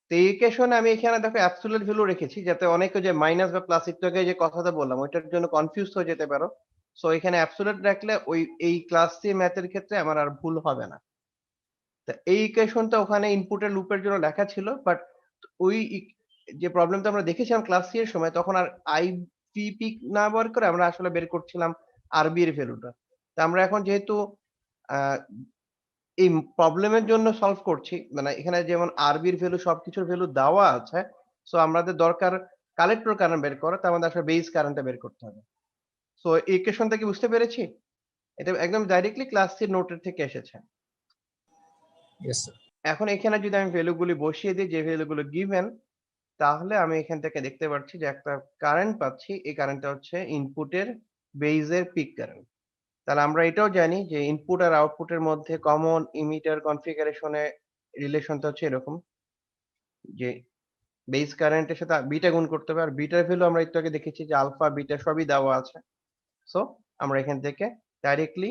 তো এই ইকুয়েশনে আমি এখানে দেখো অ্যাবসোলিউট ভ্যালু রেখেছি যাতে অনেকে যে মাইনাস বা প্লাস একটু আগে যে কথাটা বললাম ওইটার জন্য কনফিউজ হয়ে যেতে পারো। সো এখানে অ্যাবসোলিউট রাখলে ওই এই ক্লাস সি ম্যাথের ক্ষেত্রে আমার আর ভুল হবে না। তা এই ইকুয়েশনটা ওখানে ইনপুটের লুপের জন্য লেখা ছিল, বাট ওই যে প্রবলেমটা আমরা দেখেছিলাম ক্লাস সি এর সময় তখন আর আইপিপি না বের করে আমরা আসলে বের করছিলাম আরবি এর ভ্যালুটা। তা আমরা এখন যেহেতু আহ, এই প্রবলেমের জন্য সলভ করছি, মানে এখানে যেমন আরবির ভ্যালু সবকিছুর ভ্যালু দেওয়া আছে, সো আমাদের দরকার কালেক্টর কারেন্ট বের করা, তার মধ্যে আসলে বেস কারেন্টটা বের করতে হবে। সো এই ইকুয়েশনটা কি বুঝতে পেরেছি? এটা একদম ডাইরেক্টলি ক্লাস সি নোটের থেকে এসেছে। Yes, sir. এখন এখানে যদি আমি ভ্যালুগুলি বসিয়ে দিই যে ভ্যালুগুলো গিভেন, তাহলে আমি এখান থেকে দেখতে পাচ্ছি যে একটা কারেন্ট পাচ্ছি। এই কারেন্টটা হচ্ছে ইনপুটের বেইজের পিক কারেন্ট। তাহলে আমরা এটাও জানি যে ইনপুট আর আউটপুটের মধ্যে কমন ইমিটার কনফিগারেশনে রিলেশনটা হচ্ছে এরকম যে বেস কারেন্টের সাথে বিটা গুণ করতে হবে, আর বিটার ভ্যালু আমরা একটু আগে দেখেছি যে আলফা বিটা সবই দেওয়া আছে। সো আমরা এখান থেকে ডাইরেক্টলি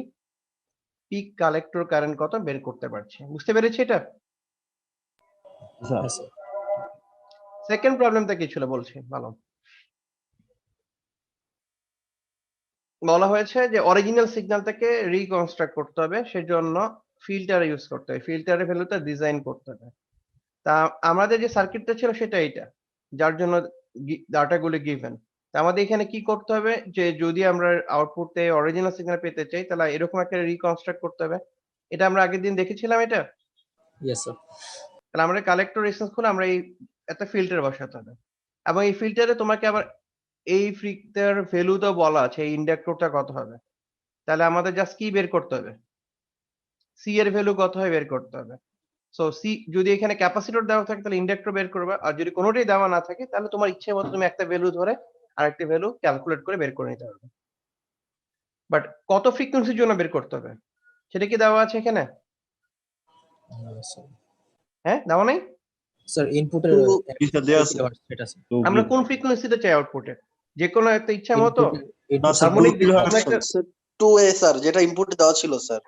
পিক কালেক্টর কারেন্ট কত বের করতে পারছি। বুঝতে পেরেছি এটা? জি স্যার। Yes, sir. সেকেন্ড প্রবলেমটা কি ছিল বলছি, ভালো। বলা হয়েছে যে অরিজিনাল সিগন্যালটাকে রিকনস্ট্রাক্ট করতে হবে, সেজন্য ফিল্টার ইউজ করতে হবে, ফিল্টারের ভ্যালুটা ডিজাইন করতে হবে। তা আমাদের যে সার্কিটটা ছিল সেটা এইটা, যার জন্য ডাটাগুলো গিভেন। তা আমাদের এখানে কি করতে হবে যে যদি আমরা আউটপুটে অরিজিনাল সিগন্যাল পেতে চাই তাহলে এরকম একটা রিকনস্ট্রাক্ট করতে হবে। এটা আমরা আগের দিন দেখেছিলাম এটা। Yes, sir. তাহলে আমরা কালেক্টর রেসপন্স করে আমরা এই একটা ফিল্টার বসাতে হবে, এবং এই ফিল্টারে তোমাকে আবার এই ফিল্টার ভ্যালুটা বলা আছে এই ইন্ডাক্টরটা কত হবে। তাহলে আমাদের জাস্ট কি বের করতে হবে, সি এর ভ্যালু কত হয় বের করতে হবে। সো সি যদি এখানে ক্যাপাসিটর দেওয়া থাকে তাহলে ইন্ডাক্টর বের করবে, আর যদি কোনোটাই দেওয়া না থাকে তাহলে তোমার ইচ্ছে মতো তুমি একটা ভ্যালু ধরে আরেকটা ভ্যালু ক্যালকুলেট করে বের করে নিতে পারবে। বাট কত ফ্রিকোয়েন্সির জন্য বের করতে হবে সেটা কি দেওয়া আছে এখানে? Yes, sir. হ্যাঁ, দেওয়া নাই। Sir, input এর Two- জি স্যার দেওয়া আছে। সেটা স্যার। আমরা কোন ফ্রিকোয়েন্সিতে চাই আউটপুটে, যে কোনো একটা ইচ্ছা মতো না স্যার হারমোনিক 2 কিলোহার্টজ আমরা একটা, স্যার 2A স্যার, যেটা ইনপুটে দেওয়া ছিল স্যার।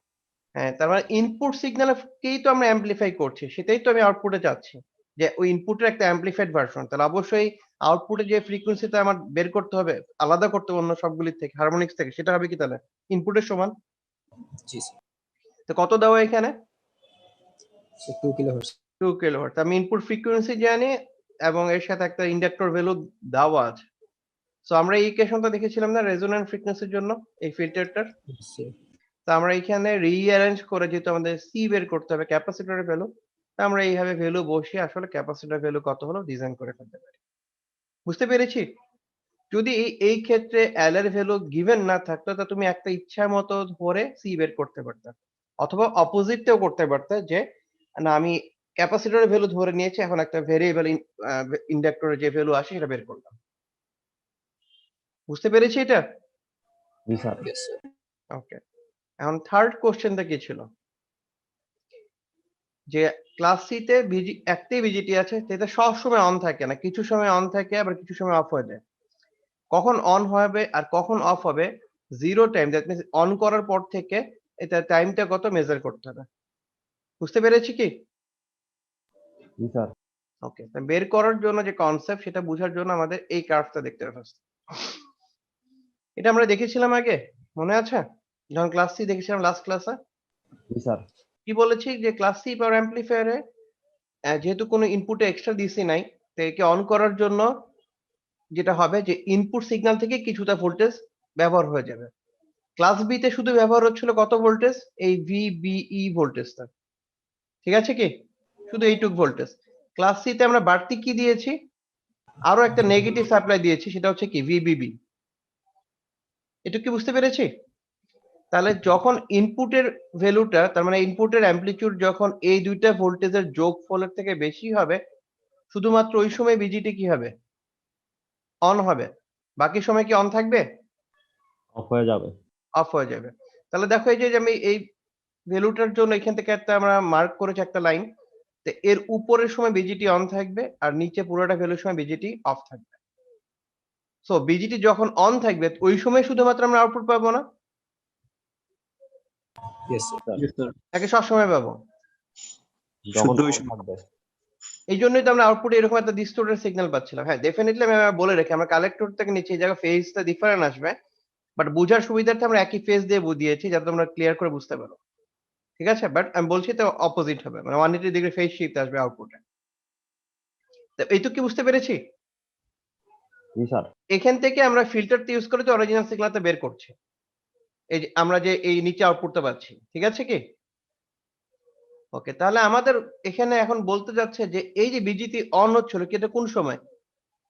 হ্যাঁ তার মানে ইনপুট সিগন্যালকেই তো আমরা অ্যাম্পলিফাই করছি, সেটাই তো আমি আউটপুটে চাচ্ছি যে ওই ইনপুটের একটা অ্যাম্পলিফাইড ভার্সন। তাহলে অবশ্যই আউটপুটে যে ফ্রিকোয়েন্সিটা আমার বের করতে হবে আলাদা করতে হবে অন্য সবগুলির থেকে, হারমোনিক্স থেকে, সেটা হবে কি তাহলে ইনপুটের সমান। জি স্যার। তো কত দেওয়া এখানে? So 2 kilohertz. 2 কিলোহার্টজ। আমি ইনপুট ফ্রিকোয়েন্সি জানি এবং এর সাথে একটা ইন্ডাক্টর ভ্যালু দেওয়া আছে। সো আমরা এই ইকুয়েশনটা দেখেছিলাম না রেজোন্যান্ট ফ্রিকোয়েন্সির জন্য এই ফিল্টারটার। Yes, sir. তো আমরা এখানে রিঅ্যারেঞ্জ করে যেহেতু আমাদের সি বের করতে হবে ক্যাপাসিটরের ভ্যালু, তা আমরা এইভাবে ভ্যালু বসিয়ে আসলে ক্যাপাসিটর ভ্যালু কত হলো ডিজাইন করে ফেলতে পারি। বুঝতে পেরেছি? যদি এই ক্ষেত্রে এল এর ভ্যালু গিভেন না থাকতো তা তুমি একটা ইচ্ছা মতো ধরে সি বের করতে পারতে। অথবা অপোজিটটাও করতে পারতে যে না আমি ক্যাপাসিটরের ভ্যালু ধরে নিয়েছি, এখন একটা ভেরিয়েবল ইন্ডাক্টরের যে ভ্যালু আসে সেটা বের করলাম। বুঝতে পেরেছি এটা? জি স্যার। Yes, sir. ওকে। এখন থার্ড কোশ্চেনটা কি ছিল? যে ক্লাস সি তে একটাই বিজিটি আছে, যেটা সবসময় অন থাকে না, কিছু সময় অন থাকে আবার কিছু সময় অফ হয়ে যায়। কখন অন হবে আর কখন অফ হবে, zero time, that means on করার পর থেকে এটা টাইমটা কত মেজার করতে হবে। বুঝতে পেরেছি কি? জি স্যার। ওকে, বের করার জন্য যে কনসেপ্ট সেটা বোঝার জন্য আমাদের এই কার্ভটা দেখতে হবে ফার্স্ট। এটা আমরা দেখেছিলাম আগে, মনে আছে? যখন ক্লাস সি দেখেছিলাম লাস্ট ক্লাসে। জি স্যার। কি বলেছি যে ক্লাস সি পাওয়ার অ্যাম্পলিফায়ারে যেহেতু কোনো ইনপুটে এক্সট্রা ডিসি নাই, তো একে অন করার জন্য যেটা হবে যে ইনপুট সিগন্যাল থেকে কিছুটা ভোল্টেজ ব্যবহার হয়ে যাবে। ক্লাস বি তে শুধু ব্যবহার হচ্ছিল কত ভোল্টেজ? এই ভিবিই ভোল্টেজটা। ঠিক আছে কি? শুধু এইটুক ভোল্টেজ। ক্লাস সি তে আমরা বাড়তি কি দিয়েছি? আরো একটা নেগেটিভ সাপ্লাই দিয়েছি, সেটা হচ্ছে কি ভিবিবি। এটা কি বুঝতে পেরেছি? তাহলে যখন ইনপুটের ভ্যালুটা, তার মানে ইনপুটের অ্যামপ্লিটিউড যখন এই দুইটা ভোল্টেজের যোগফলের থেকে বেশি হবে, শুধুমাত্র ওই সময় বিজিটি কি হবে? অন হবে। বাকি সময় কি অন থাকবে? অফ হয়ে যাবে। অফ হয়ে যাবে। তাহলে দেখো এই যে আমি এই ভ্যালুটার জন্য এখান থেকে একটা আমরা মার্ক করেছি একটা লাইন। তো এর উপরের সময় বিজিটি অন থাকবে আর নিচে পুরোটা ভ্যালুর সময় বিজিটি অফ থাকবে। সো বিজিটি যখন অন থাকবে ওই সময় শুধুমাত্র আমরা আউটপুট পাবো না, Yes, sir. Yes, sir. নাকি সবসময় পাবো? যখন শুদ্ধ অন বিষয়। থাকবে। এই জন্যই তো আমরা আউটপুটে এরকম একটা ডিস্টোর্টেড সিগন্যাল পাচ্ছিলাম। হ্যাঁ, ডেফিনিটলি আমি বলে রাখি আমরা কালেক্টর থেকে নিচে এই জায়গায় ফেজটা ডিফারেন্ট আসবে, বাট বোঝার সুবিধার্থে আমরা একই ফেজ দিয়ে দিয়েছি যাতে তোমরা ক্লিয়ার করে বুঝতে পারো। ঠিক আছে? বাট আমি বলছি তো অপোজিট হবে, মানে 180 ডিগ্রি ফেজ শিফট আসবে আউটপুটে। তো এইটুকু কি বুঝতে পেরেছি? জি স্যার। এখান থেকে আমরা ফিল্টারটা ইউজ করে তো অরিজিনাল সিগন্যালটা বের করছি। এই যে আমরা যে এই নিচে আউটপুটটা পাচ্ছি। ঠিক আছে কি? ওকে, তাহলে আমাদের এখানে এখন বলতে যাচ্ছে যে এই যে বিজিটি অন হচ্ছিল কি এটা কোন সময়?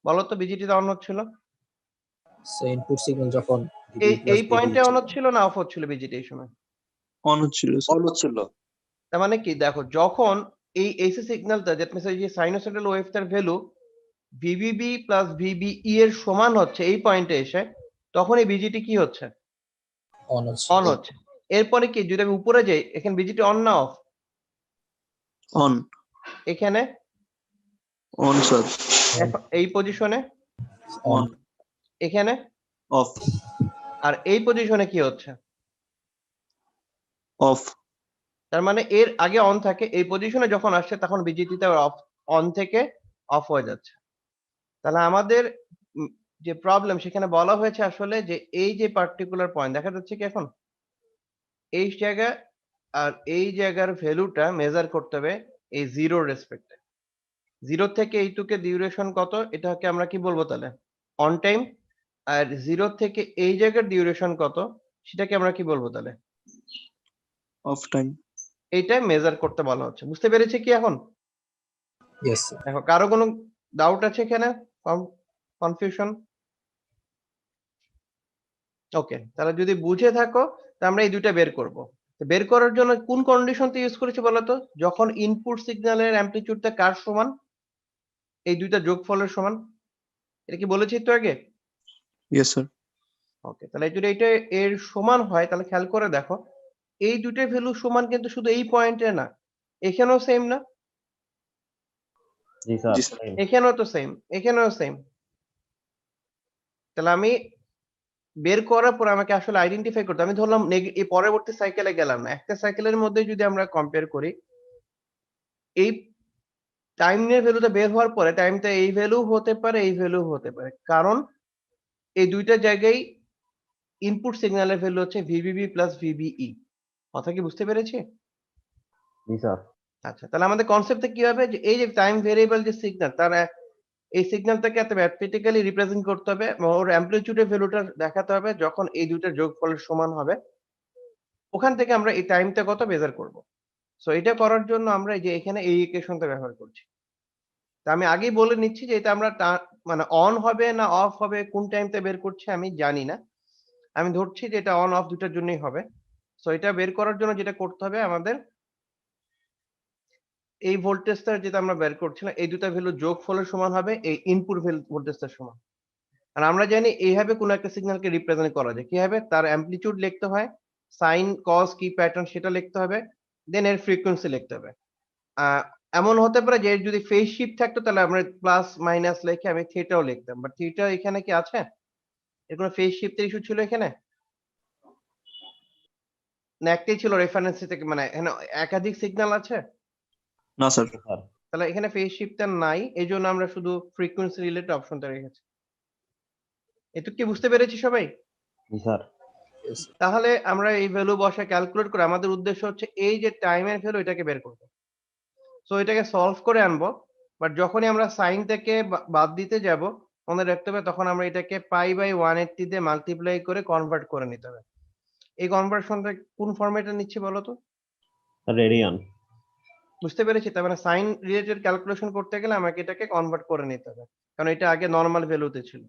বলো তো বিজিটিটা অন হচ্ছিল? So input signal যখন VB এই plus এই VB পয়েন্টে অন ছিল। হচ্ছিল না অফ হচ্ছিল বিজিটি এই সময়? অন হচ্ছিল অন হচ্ছিল। তার মানে কি দেখো, যখন এই এসি সিগন্যালটা দ্যাট মিনস এই যে সাইনোসয়েডাল ওয়েভটার ভ্যালু ভিবিবি প্লাস ভিবিই এর সমান হচ্ছে এই পয়েন্টে এসে, তখন এই বিজিটি কি হচ্ছে? On হচ্ছে। অন হচ্ছে। এরপরে কি যদি আমি উপরে যাই, এখানে বিজিটি অন না অফ? অন এখানে অন স্যার এই পজিশনে, On. এখানে, অফ আর এই পজিশনে কি হচ্ছে? অফ তার মানে এর আগে অন থাকে, এই পজিশনে যখন আসছে তখন বিজিটিতে অফ, অন থেকে অফ হয়ে যাচ্ছে। তাহলে আমাদের যে প্রবলেম সেখানে বলা হয়েছে আসলে যে এই যে পার্টিকুলার পয়েন্ট দেখা যাচ্ছে কি এখন, এই জায়গা আর এই জায়গার ভ্যালুটা মেজার করতে হবে এই জিরোর রেসপেক্টে। জিরো থেকে এইটুকে ডিউরেশন কত, এটাকে আমরা কি বলবো তাহলে? On time. আর জিরো থেকে এই জায়গার ডিউরেশন কত, সেটাকে আমরা কি বলবো তাহলে? Of time. এইটা মেজার করতে বলা হচ্ছে। বুঝতে পেরেছি কি এখন? Yes, sir. দেখো কারো কোনো ডাউট আছে এখানে? কনফিউশন? ওকে, তাহলে যদি বুঝে থাকো তাহলে আমরা এই দুইটা বের করব। তো বের করার জন্য কোন কন্ডিশনটা ইউজ করেছি বলো তো? যখন ইনপুট সিগন্যালের অ্যামপ্লিটিউডটা কার সমান? এই দুইটা যোগফলের সমান। এটা কি বলেছি একটু আগে? Yes sir. ওকে, তাহলে যদি এটা এর সমান হয় তাহলে খেয়াল করে দেখো এই দুইটার ভ্যালু সমান কিন্তু শুধু এই পয়েন্টে না, এখানেও সেম না? জি স্যার। জি স্যার। এখানেও তো সেম, এখানেও সেম। তাহলে আমি বের করার পর আমাকে আসলে আইডেন্টিফাই করতে, আমি ধরলাম এই পরবর্তী সাইকেলে গেলাম না, একটা সাইকেলের মধ্যে যদি আমরা কম্পেয়ার করি, এই টাইমের ভ্যালুটা বের হওয়ার পরে টাইমটা এই ভ্যালু হতে পারে, এই ভ্যালু হতে পারে, কারণ এই দুইটা জায়গায় ইনপুট সিগন্যালের ভ্যালু হচ্ছে ভিবিবি প্লাস ভিবিই। কথা কি বুঝতে পেরেছি? জি স্যার। আচ্ছা, তাহলে আমাদের কনসেপ্টে কি হবে যে এই যে টাইম ভেরিয়েবল যে সিগন্যাল, তার এই সিগন্যালটাকে এত ম্যাথমেটিক্যালি রিপ্রেজেন্ট করতে হবে, ওর অ্যামপ্লিটিউডের ভ্যালুটা দেখাতে হবে যখন এই দুইটার যোগফলের সমান হবে, ওখান থেকে আমরা এই টাইমটা কত মেজার করব। সো এটা করার জন্য আমরা এই যে এখানে এই ইকুয়েশনটা ব্যবহার করছি। তা আমি আগেই বলে নিচ্ছি যে এটা আমরা মানে অন হবে না অফ হবে, কোন টাইমটা বের করছি আমি জানি না। আমি ধরছি যে এটা অন অফ দুটার জন্যই হবে। সো এটা বের করার জন্য যেটা করতে হবে আমাদের, এই ভোল্টেজটা যেটা আমরা বের করছিলাম এই দুটা ভ্যালু যোগফলের সমান হবে এই ইনপুট ভোল্টেজটার সমান। আর আমরা জানি এইভাবে কোনো একটা সিগন্যালকে রিপ্রেজেন্ট করা যায় কিভাবে, তার অ্যামপ্লিটিউড লিখতে হয়, সাইন কস কি প্যাটার্ন সেটা লিখতে হবে, দেন এর ফ্রিকোয়েন্সি লিখতে হবে। এমন হতে পারে যে যদি ফেজ শিফট থাকতো তাহলে আমরা প্লাস মাইনাস লিখে আমি থিটাও লিখতাম, বাট থিটা এখানে কি আছে? এর কোনো ফেজ শিফটের ইস্যু ছিল এখানে না? একটাই ছিল রেফারেন্স থেকে, মানে এখানে একাধিক সিগন্যাল আছে, না স্যার। স্যার তাহলে এখানে ফেজ শিফটটা নাই, এই জন্য আমরা শুধু ফ্রিকোয়েন্সি রিলেটেড অপশনটা রেখেছি। এটুকু কি বুঝতে পেরেছি সবাই? জি স্যার। Yes, তাহলে আমরা এই ভ্যালু বসে ক্যালকুলেট করে আমাদের উদ্দেশ্য হচ্ছে এই যে টাইমের ভ্যালু এটাকে বের করব। সো এটাকে সলভ করে আনবো, বাট যখনই আমরা সাইন থেকে বাদ দিতে যাব মনে রাখতে হবে তখন আমরা এটাকে পাই বাই 180 দিয়ে মাল্টিপ্লাই করে কনভার্ট করে নিতে হবে। এই কনভার্সনটা কোন ফরম্যাটে নিচ্ছি বলো তো? রেডিয়ান। বুঝতে পেরেছি? তার মানে সাইন রিলেটেড ক্যালকুলেশন করতে গেলে আমাকে এটাকে কনভার্ট করে নিতে হবে, কারণ এটা আগে নরমাল ভ্যালুতে ছিল।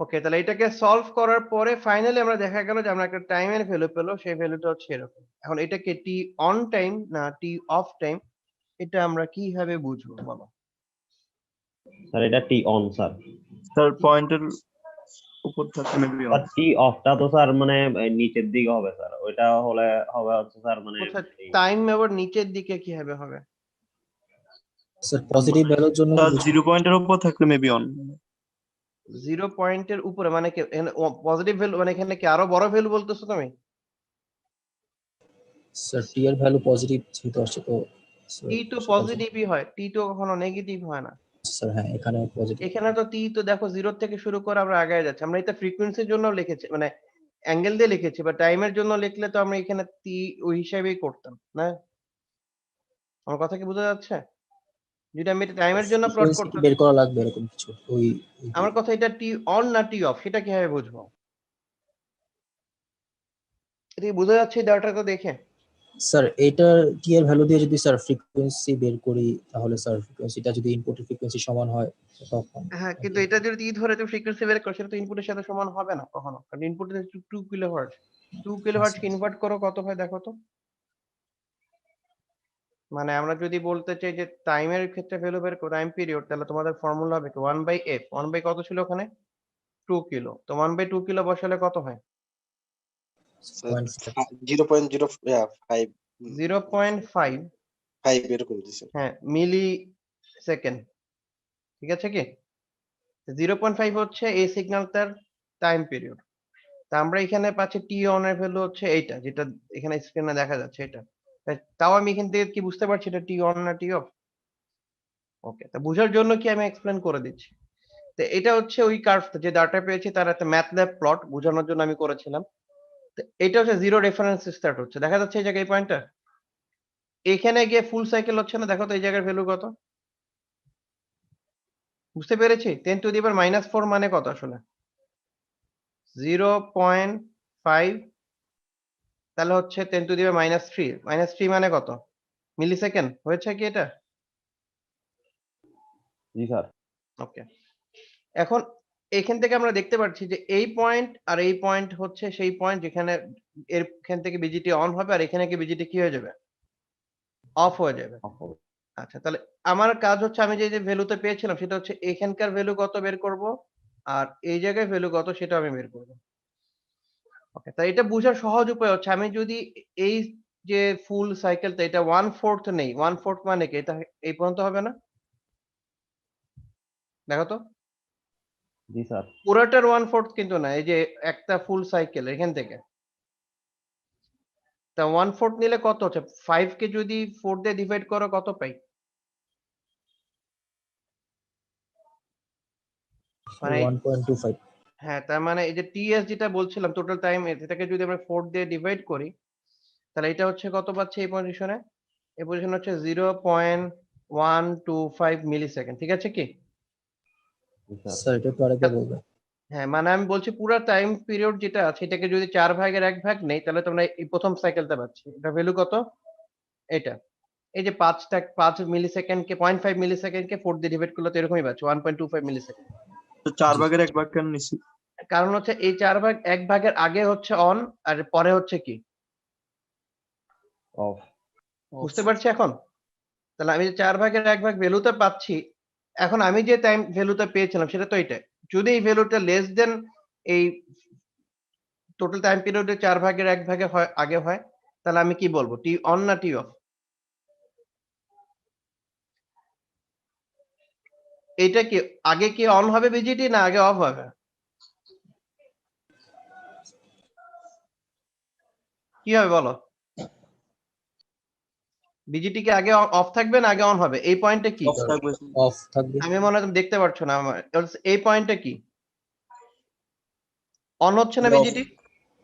ওকে, তাহলে এটাকে সলভ করার পরে ফাইনালি আমরা দেখা গেল যে আমরা একটা টাইমের ভ্যালু পেলো, সেই ভ্যালুটা হচ্ছে এরকম। এখন এটাকে টি অন টাইম না টি অফ টাইম এটা আমরা কিভাবে বুঝবো বলো? স্যার এটা টি অন স্যার। স্যার পয়েন্টের উপর থাকে মেবি অন। আর টি অফটা তো স্যার মানে নিচের দিকে হবে স্যার, ওইটা হলে হবে হচ্ছে স্যার মানে টাইম আবার নিচের দিকে কিভাবে হবে? স্যার পজিটিভ ভ্যালুর জন্য স্যার 0 পয়েন্টের উপর থাকলে মেবি অন। 0 পয়েন্টের উপরে মানে কি পজিটিভ ভ্যালু, মানে এখানে কি আরো বড় ভ্যালু বলতেছো তুমি? স্যার টি এর ভ্যালু পজিটিভ যেহেতু আসছে তো টি তো পজিটিভই হয়, টি তো কখনো নেগেটিভ হয় না। স্যার হ্যাঁ এখানে পজিটিভ। এখানে তো টি তো দেখো 0 থেকে শুরু করে আমরা আগায় যাচ্ছি, আমরা এটা ফ্রিকোয়েন্সির জন্য লিখেছি, মানে অ্যাঙ্গেল দিয়ে লিখেছি, বা টাইমের জন্য লিখলে তো আমরা এখানে টি ওই হিসাবেই করতাম না? আমার কথা কি বোঝা যাচ্ছে? যদি আমি এটা টাইমের জন্য প্লট করতাম, বের করা লাগবে এরকম কিছু ওই আমার কথা এটা টি অন না টি অফ সেটা কিভাবে বুঝবো? এটা কি বোঝা যাচ্ছে ডাটাটা দেখে? স্যার এটার টি এর ভ্যালু দিয়ে যদি স্যার ফ্রিকোয়েন্সি বের করি তাহলে স্যার ফ্রিকোয়েন্সিটা যদি ইনপুটের ফ্রিকোয়েন্সি সমান হয় তখন হ্যাঁ, কিন্তু এটা যদি টি ধরে তুমি ফ্রিকোয়েন্সি বের করো সেটা তো ইনপুটের সাথে সমান হবে না কখনো, কারণ ইনপুটে 2 কিলোহার্টজ, 2 কিলোহার্টজ কে ইনভার্ট করো কত হয় দেখো তো। মানে আমরা যদি বলতে চাই যে টাইমের ক্ষেত্রে ভ্যালু বের করো, টাইম পিরিয়ড, তাহলে তোমাদের ফর্মুলা হবে কি 1/f, 1 কত ছিল ওখানে? 2 কিলো, তো 1/2 কিলো বসালে কত হয়? 0.05 0.5 এরকম দিছে। হ্যাঁ মিলি সেকেন্ড, ঠিক আছে কি? 0.5 হচ্ছে এই সিগন্যালটার টাইম পিরিয়ড। তা আমরা এখানে পাচ্ছি টি অন এর ভ্যালু হচ্ছে এইটা, যেটা এখানে স্ক্রিনে দেখা যাচ্ছে এটা। তাও আমি এখান থেকে কি বুঝতে পারছি এটা টি অন না টি অফ? ওকে, তা বোঝার জন্য কি আমি এক্সপ্লেন করে দিচ্ছি। তো এটা হচ্ছে ওই কার্ভটা যে ডাটা পেয়েছি তার একটা ম্যাথল্যাব প্লট বোঝানোর জন্য আমি করেছিলাম। তো এটা হচ্ছে জিরো রেফারেন্স স্টার্ট হচ্ছে, দেখা যাচ্ছে এই জায়গায় এই পয়েন্টটা, এখানে গিয়ে ফুল সাইকেল হচ্ছে না, দেখো তো এই জায়গার ভ্যালু কত? বুঝতে পেরেছি? 10⁻⁻4 মানে কত আসলে? 0.5 তাহলে হচ্ছে 10⁻³ -3 মানে কত মিলি সেকেন্ড? হয়েছে কি এটা? জি স্যার। ওকে, এখন এখান থেকে আমরা দেখতে পাচ্ছি যে এই পয়েন্ট আর এই পয়েন্ট হচ্ছে সেই পয়েন্ট যেখানে এখান থেকে বিজিটি অন হবে আর এখানে কি বিজিটি কি হয়ে যাবে? অফ হয়ে যাবে। আচ্ছা, তাহলে আমার কাজ হচ্ছে আমি যে ভ্যালুতে পেয়েছিলাম সেটা হচ্ছে এখানকার ভ্যালু কত বের করব আর এই জায়গায় ভ্যালু কত সেটা আমি বের করব। ওকে, তাই এটা বোঝার সহজ উপায় হচ্ছে আমি যদি এই যে ফুল সাইকেলটা এটা 1/4 নেই, 1/4 মানে কি এটা এই পর্যন্ত হবে না? দেখো তো জি স্যার। পুরাটার 1/4 কিন্তু না, এই যে একটা ফুল সাইকেল এখান থেকে, তা 1/4 নিলে কত হচ্ছে? 5 কে যদি 4 দিয়ে ডিভাইড করো কত পাই? মানে 1.25 হ্যাঁ, তার মানে এই যে টিএস যেটা বলছিলাম টোটাল টাইম এটাকে যদি আমরা 4 দিয়ে ডিভাইড করি তাহলে এটা হচ্ছে কত পাচ্ছি এই পজিশনে? এই পজিশন হচ্ছে 0.125 মিলি সেকেন্ড, ঠিক আছে কি? জি স্যার। স্যার এটা একটু আরেকবার বলবেন। হ্যাঁ, মানে আমি বলছি পুরো টাইম পিরিয়ড যেটা আছে এটাকে যদি 4 ভাগের 1 ভাগ নেই তাহলে তোমরা এই প্রথম সাইকেলটা পাচ্ছি। এটা ভ্যালু কত? এটা। এই যে 5 মিলি সেকেন্ডকে 0.5 মিলি সেকেন্ডকে 4 দিয়ে ডিভাইড করলে তো এরকমই পাচ্ছি 1.25 মিলি সেকেন্ড। তো 4 ভাগের 1 ভাগ কেন নিছি? কারণ হচ্ছে এই 4 ভাগের আগে হচ্ছে অন আর পরে হচ্ছে কি অফ। বুঝতে পারছি এখন? তাহলে আমি যে 4 ভাগের 1 ভাগ ভ্যালুটা পাচ্ছি, এখন আমি যে টাইম ভ্যালুটা পেয়েছিলাম সেটা তো এইটাই। যদি এই ভ্যালুটা লেস দেন এই টোটাল টাইম পিরিয়ডে 4 ভাগের 1 ভাগে হয় আগে হয়, তাহলে আমি কি বলবো? টি অন না টি অফ? এইটা কি আগে কি অন হবে বিজিটি না আগে অফ হবে? কি হবে বলো? বিজিটি কি আগে অফ থাকবে না আগে অন হবে? এই পয়েন্টটা কি? অফ থাকবে স্যার। অফ থাকবে। আমি মনে হয় তুমি দেখতে পারছো না আমার। এই পয়েন্টটা কি? অন হচ্ছে না Off. বিজিটি?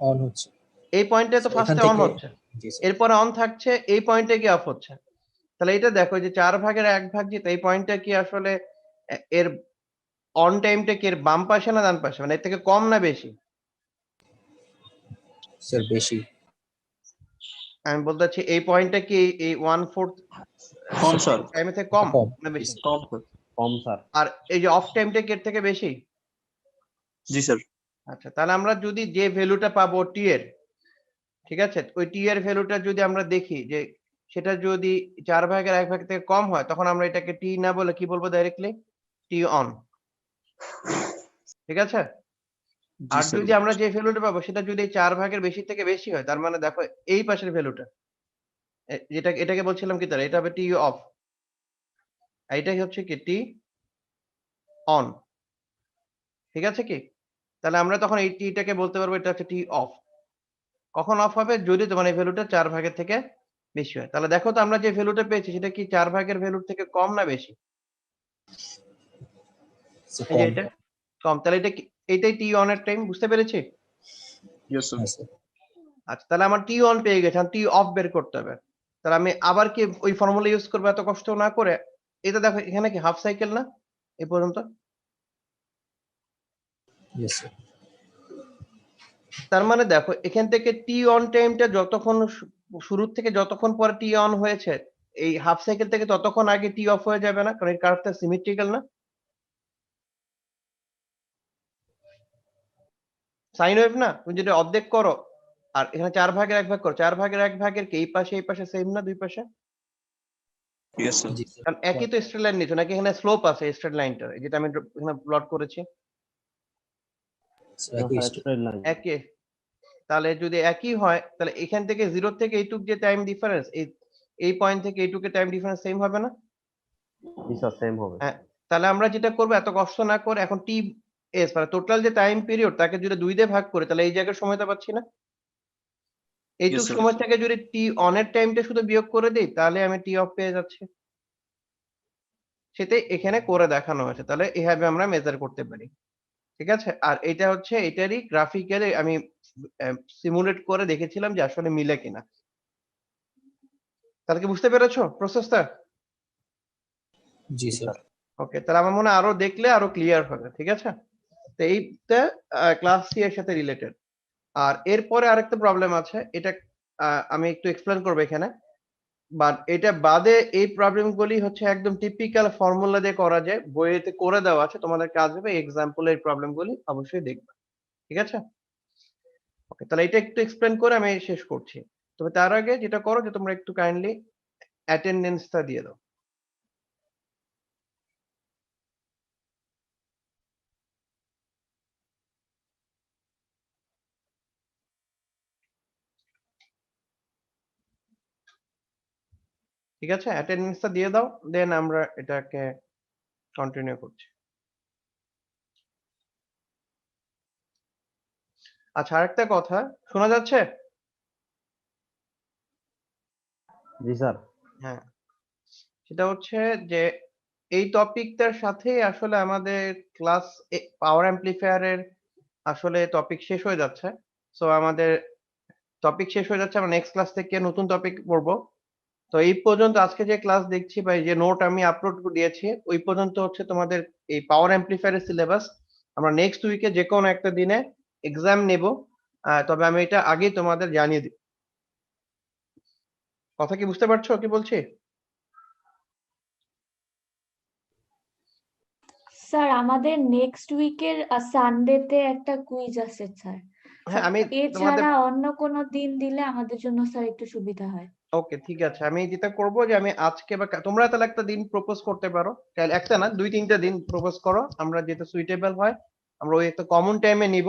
অন হচ্ছে। এই পয়েন্টে তো এখান ফার্স্টে অন থেকে হচ্ছে। জি স্যার। এরপরে অন থাকছে, এই পয়েন্টে কি অফ হচ্ছে। তাহলে এটা দেখো যে 4 ভাগের 1 ভাগ যেটা এই পয়েন্টটা কি আসলে এর অন টাইমটা কি এর বাম পাশে না ডান পাশে? মানে এর থেকে কম না বেশি? স্যার বেশি। আমি বলতে চাচ্ছি এই পয়েন্টটা কি এই 1/4 কম স্যার। টাইমের থেকে কম কম। না বেশি? কম স্যার। কম স্যার। আর এই যে অফ টাইমটা কি এর থেকে বেশি? জি স্যার। আচ্ছা, তাহলে আমরা যদি যে ভ্যালুটা পাবো টি এর, ঠিক আছে? ওই টি এর ভ্যালুটা যদি আমরা দেখি যে সেটা যদি 4 ভাগের 1 ভাগ থেকে কম হয় তখন আমরা এটাকে টি না বলে কি বলবো ডাইরেক্টলি? T on. ঠিক আছে? জি আর স্যার। যদি আমরা যে ভ্যালুটা পাবো সেটা যদি 4 ভাগের বেশি থেকে বেশি হয় তার মানে দেখো এই পাশের ভ্যালুটা যেটা এটাকে বলছিলাম কি তাহলে এটা হবে টি অফ। আর এটাই হচ্ছে কি টি অন। ঠিক আছে কি? তাহলে আমরা তখন এই টিটাকে বলতে পারবো এটা হচ্ছে টি অফ। কখন অফ হবে? যদি তোমার এই ভ্যালুটা 4 ভাগের থেকে বেশি হয়। তাহলে দেখো তো আমরা যে ভ্যালুটা পেয়েছি সেটা কি 4 ভাগের ভ্যালুর থেকে কম না বেশি? স্যার এই যে কম। এটা কম। তাহলে এটা কি এইটাই টি অন এর টাইম বুঝতে পেরেছি? Yes sir. হ্যাঁ স্যার। আচ্ছা, তাহলে আমার টি অন পেয়ে গেছে। টি অফ বের করতে হবে। তাহলে আমি আবার কি ওই ফর্মুলা ইউজ করবো এত কষ্ট না করে? এটা দেখো এখানে কি হাফ সাইকেল না? এ পর্যন্ত। Yes sir. তার মানে দেখো এখান থেকে টি অন টাইমটা যতক্ষণ শুরুর থেকে যতক্ষণ পরে টি অন হয়েছে এই হাফ সাইকেল থেকে ততক্ষণ আগে টি অফ হয়ে যাবে না? কারণ এই কার্ভটা সিমেট্রিক্যাল না? সাইন ওয়েভ না? তুমি যদি অর্ধেক করো আর এখানে 4 ভাগের 1 ভাগ করো, 4 ভাগের 1 ভাগের কি এই পাশে সেম না দুই পাশে? Yes sir. জি স্যার। কারণ একই তো স্ট্রেট লাইন নিচ্ছ নাকি এখানে স্লোপ আছে স্ট্রেট লাইনটার যেটা আমি এখানে প্লট করেছি? স্যার একই স্টেপ। Straight line. একই। তাহলে যদি একই হয় তাহলে এখান থেকে 0 থেকে এইটুক যে টাইম ডিফারেন্স এই পয়েন্ট থেকে এইটুকের টাইম ডিফারেন্স সেম হবে না? জি স্যার, সেম হবে। হ্যাঁ, তাহলে আমরা যেটা করবো এত কষ্ট না করে এখন টি এস মানে টোটাল যে টাইম পিরিয়ড তাকে যদি 2 দিয়ে ভাগ করে তাহলে এই জায়গার সময়টা পাচ্ছি না? এইটুক sir. সময় থেকে যদি টি অন এর টাইমটা শুধু বিয়োগ করে দেই তাহলে আমি টি অফ পেয়ে যাচ্ছি। সেটাই এখানে করে দেখানো হয়েছে। তাহলে এভাবে আমরা মেজার করতে পারি। ঠিক আছে? আর এটা হচ্ছে এটারই গ্রাফিক্যালি আমি সিমুলেট করে দেখেছিলাম যে আসলে মিলে কিনা। তাহলে কি বুঝতে পেরেছো প্রসেসটা? জি জি স্যার। স্যার। ওকে, তাহলে আমার মনে হয় আরো দেখলে আরো ক্লিয়ার হবে। ঠিক আছে? তো এইটা ক্লাস সি এর সাথে রিলেটেড। আর এরপরে আরেকটা প্রবলেম আছে। এটা আমি একটু এক্সপ্লেন করব এখানে। বাট এটা বাদে এই প্রবলেম গুলি হচ্ছে একদম টিপিক্যাল ফর্মুলা দিয়ে করা যায়। বইয়েতে করে দেওয়া আছে। তোমাদের কাজ হবে এক্সাম্পল এর প্রবলেম গুলি অবশ্যই দেখবে। ঠিক আছে? ওকে, তাহলে এটা একটু এক্সপ্লেন করে আমি শেষ করছি। তবে তার আগে যেটা করো যে তোমরা একটু কাইন্ডলি অ্যাটেন্ডেন্সটা দিয়ে দাও। ঠিক আছে? অ্যাটেন্ডেন্সটা দিয়ে দাও। দেন আমরা এটাকে কন্টিনিউ করছি। আচ্ছা, আরেকটা কথা শোনা যাচ্ছে? জি স্যার। হ্যাঁ, সেটা হচ্ছে যে এই টপিকটার সাথে আসলে আমাদের ক্লাস পাওয়ার অ্যাম্পলিফায়ার এর আসলে টপিক শেষ হয়ে যাচ্ছে। সো আমাদের টপিক শেষ হয়ে যাচ্ছে। আমরা নেক্সট ক্লাস থেকে নতুন টপিক পড়বো। তো এই পর্যন্ত আজকে যে ক্লাস দেখছি বা এই যে নোট আমি আপলোড দিয়েছি ওই পর্যন্ত হচ্ছে তোমাদের এই পাওয়ার অ্যাম্পলিফায়ার এর সিলেবাস। আমরা নেক্সট উইকে যে কোনো একটা দিনে এক্সাম নেব। তবে আমি এটা আগেই তোমাদের জানিয়ে দিই। কথা কি বুঝতে পারছো কি বলছি? স্যার আমাদের নেক্সট উইকের সানডেতে একটা কুইজ আছে স্যার। হ্যাঁ, আমি তোমাদের এছাড়া অন্য কোনো দিন দিলে আমাদের জন্য স্যার একটু সুবিধা হয়। ওকে, ঠিক আছে। আমি যেটা করব যে আমি আজকে বা তোমরা তাহলে একটা দিন প্রপোজ করতে পারো, তাহলে একটা না 2-3টা দিন প্রপোজ করো, আমরা যেটা সুইটেবল হয় আমরা ওই একটা কমন টাইমে নিব,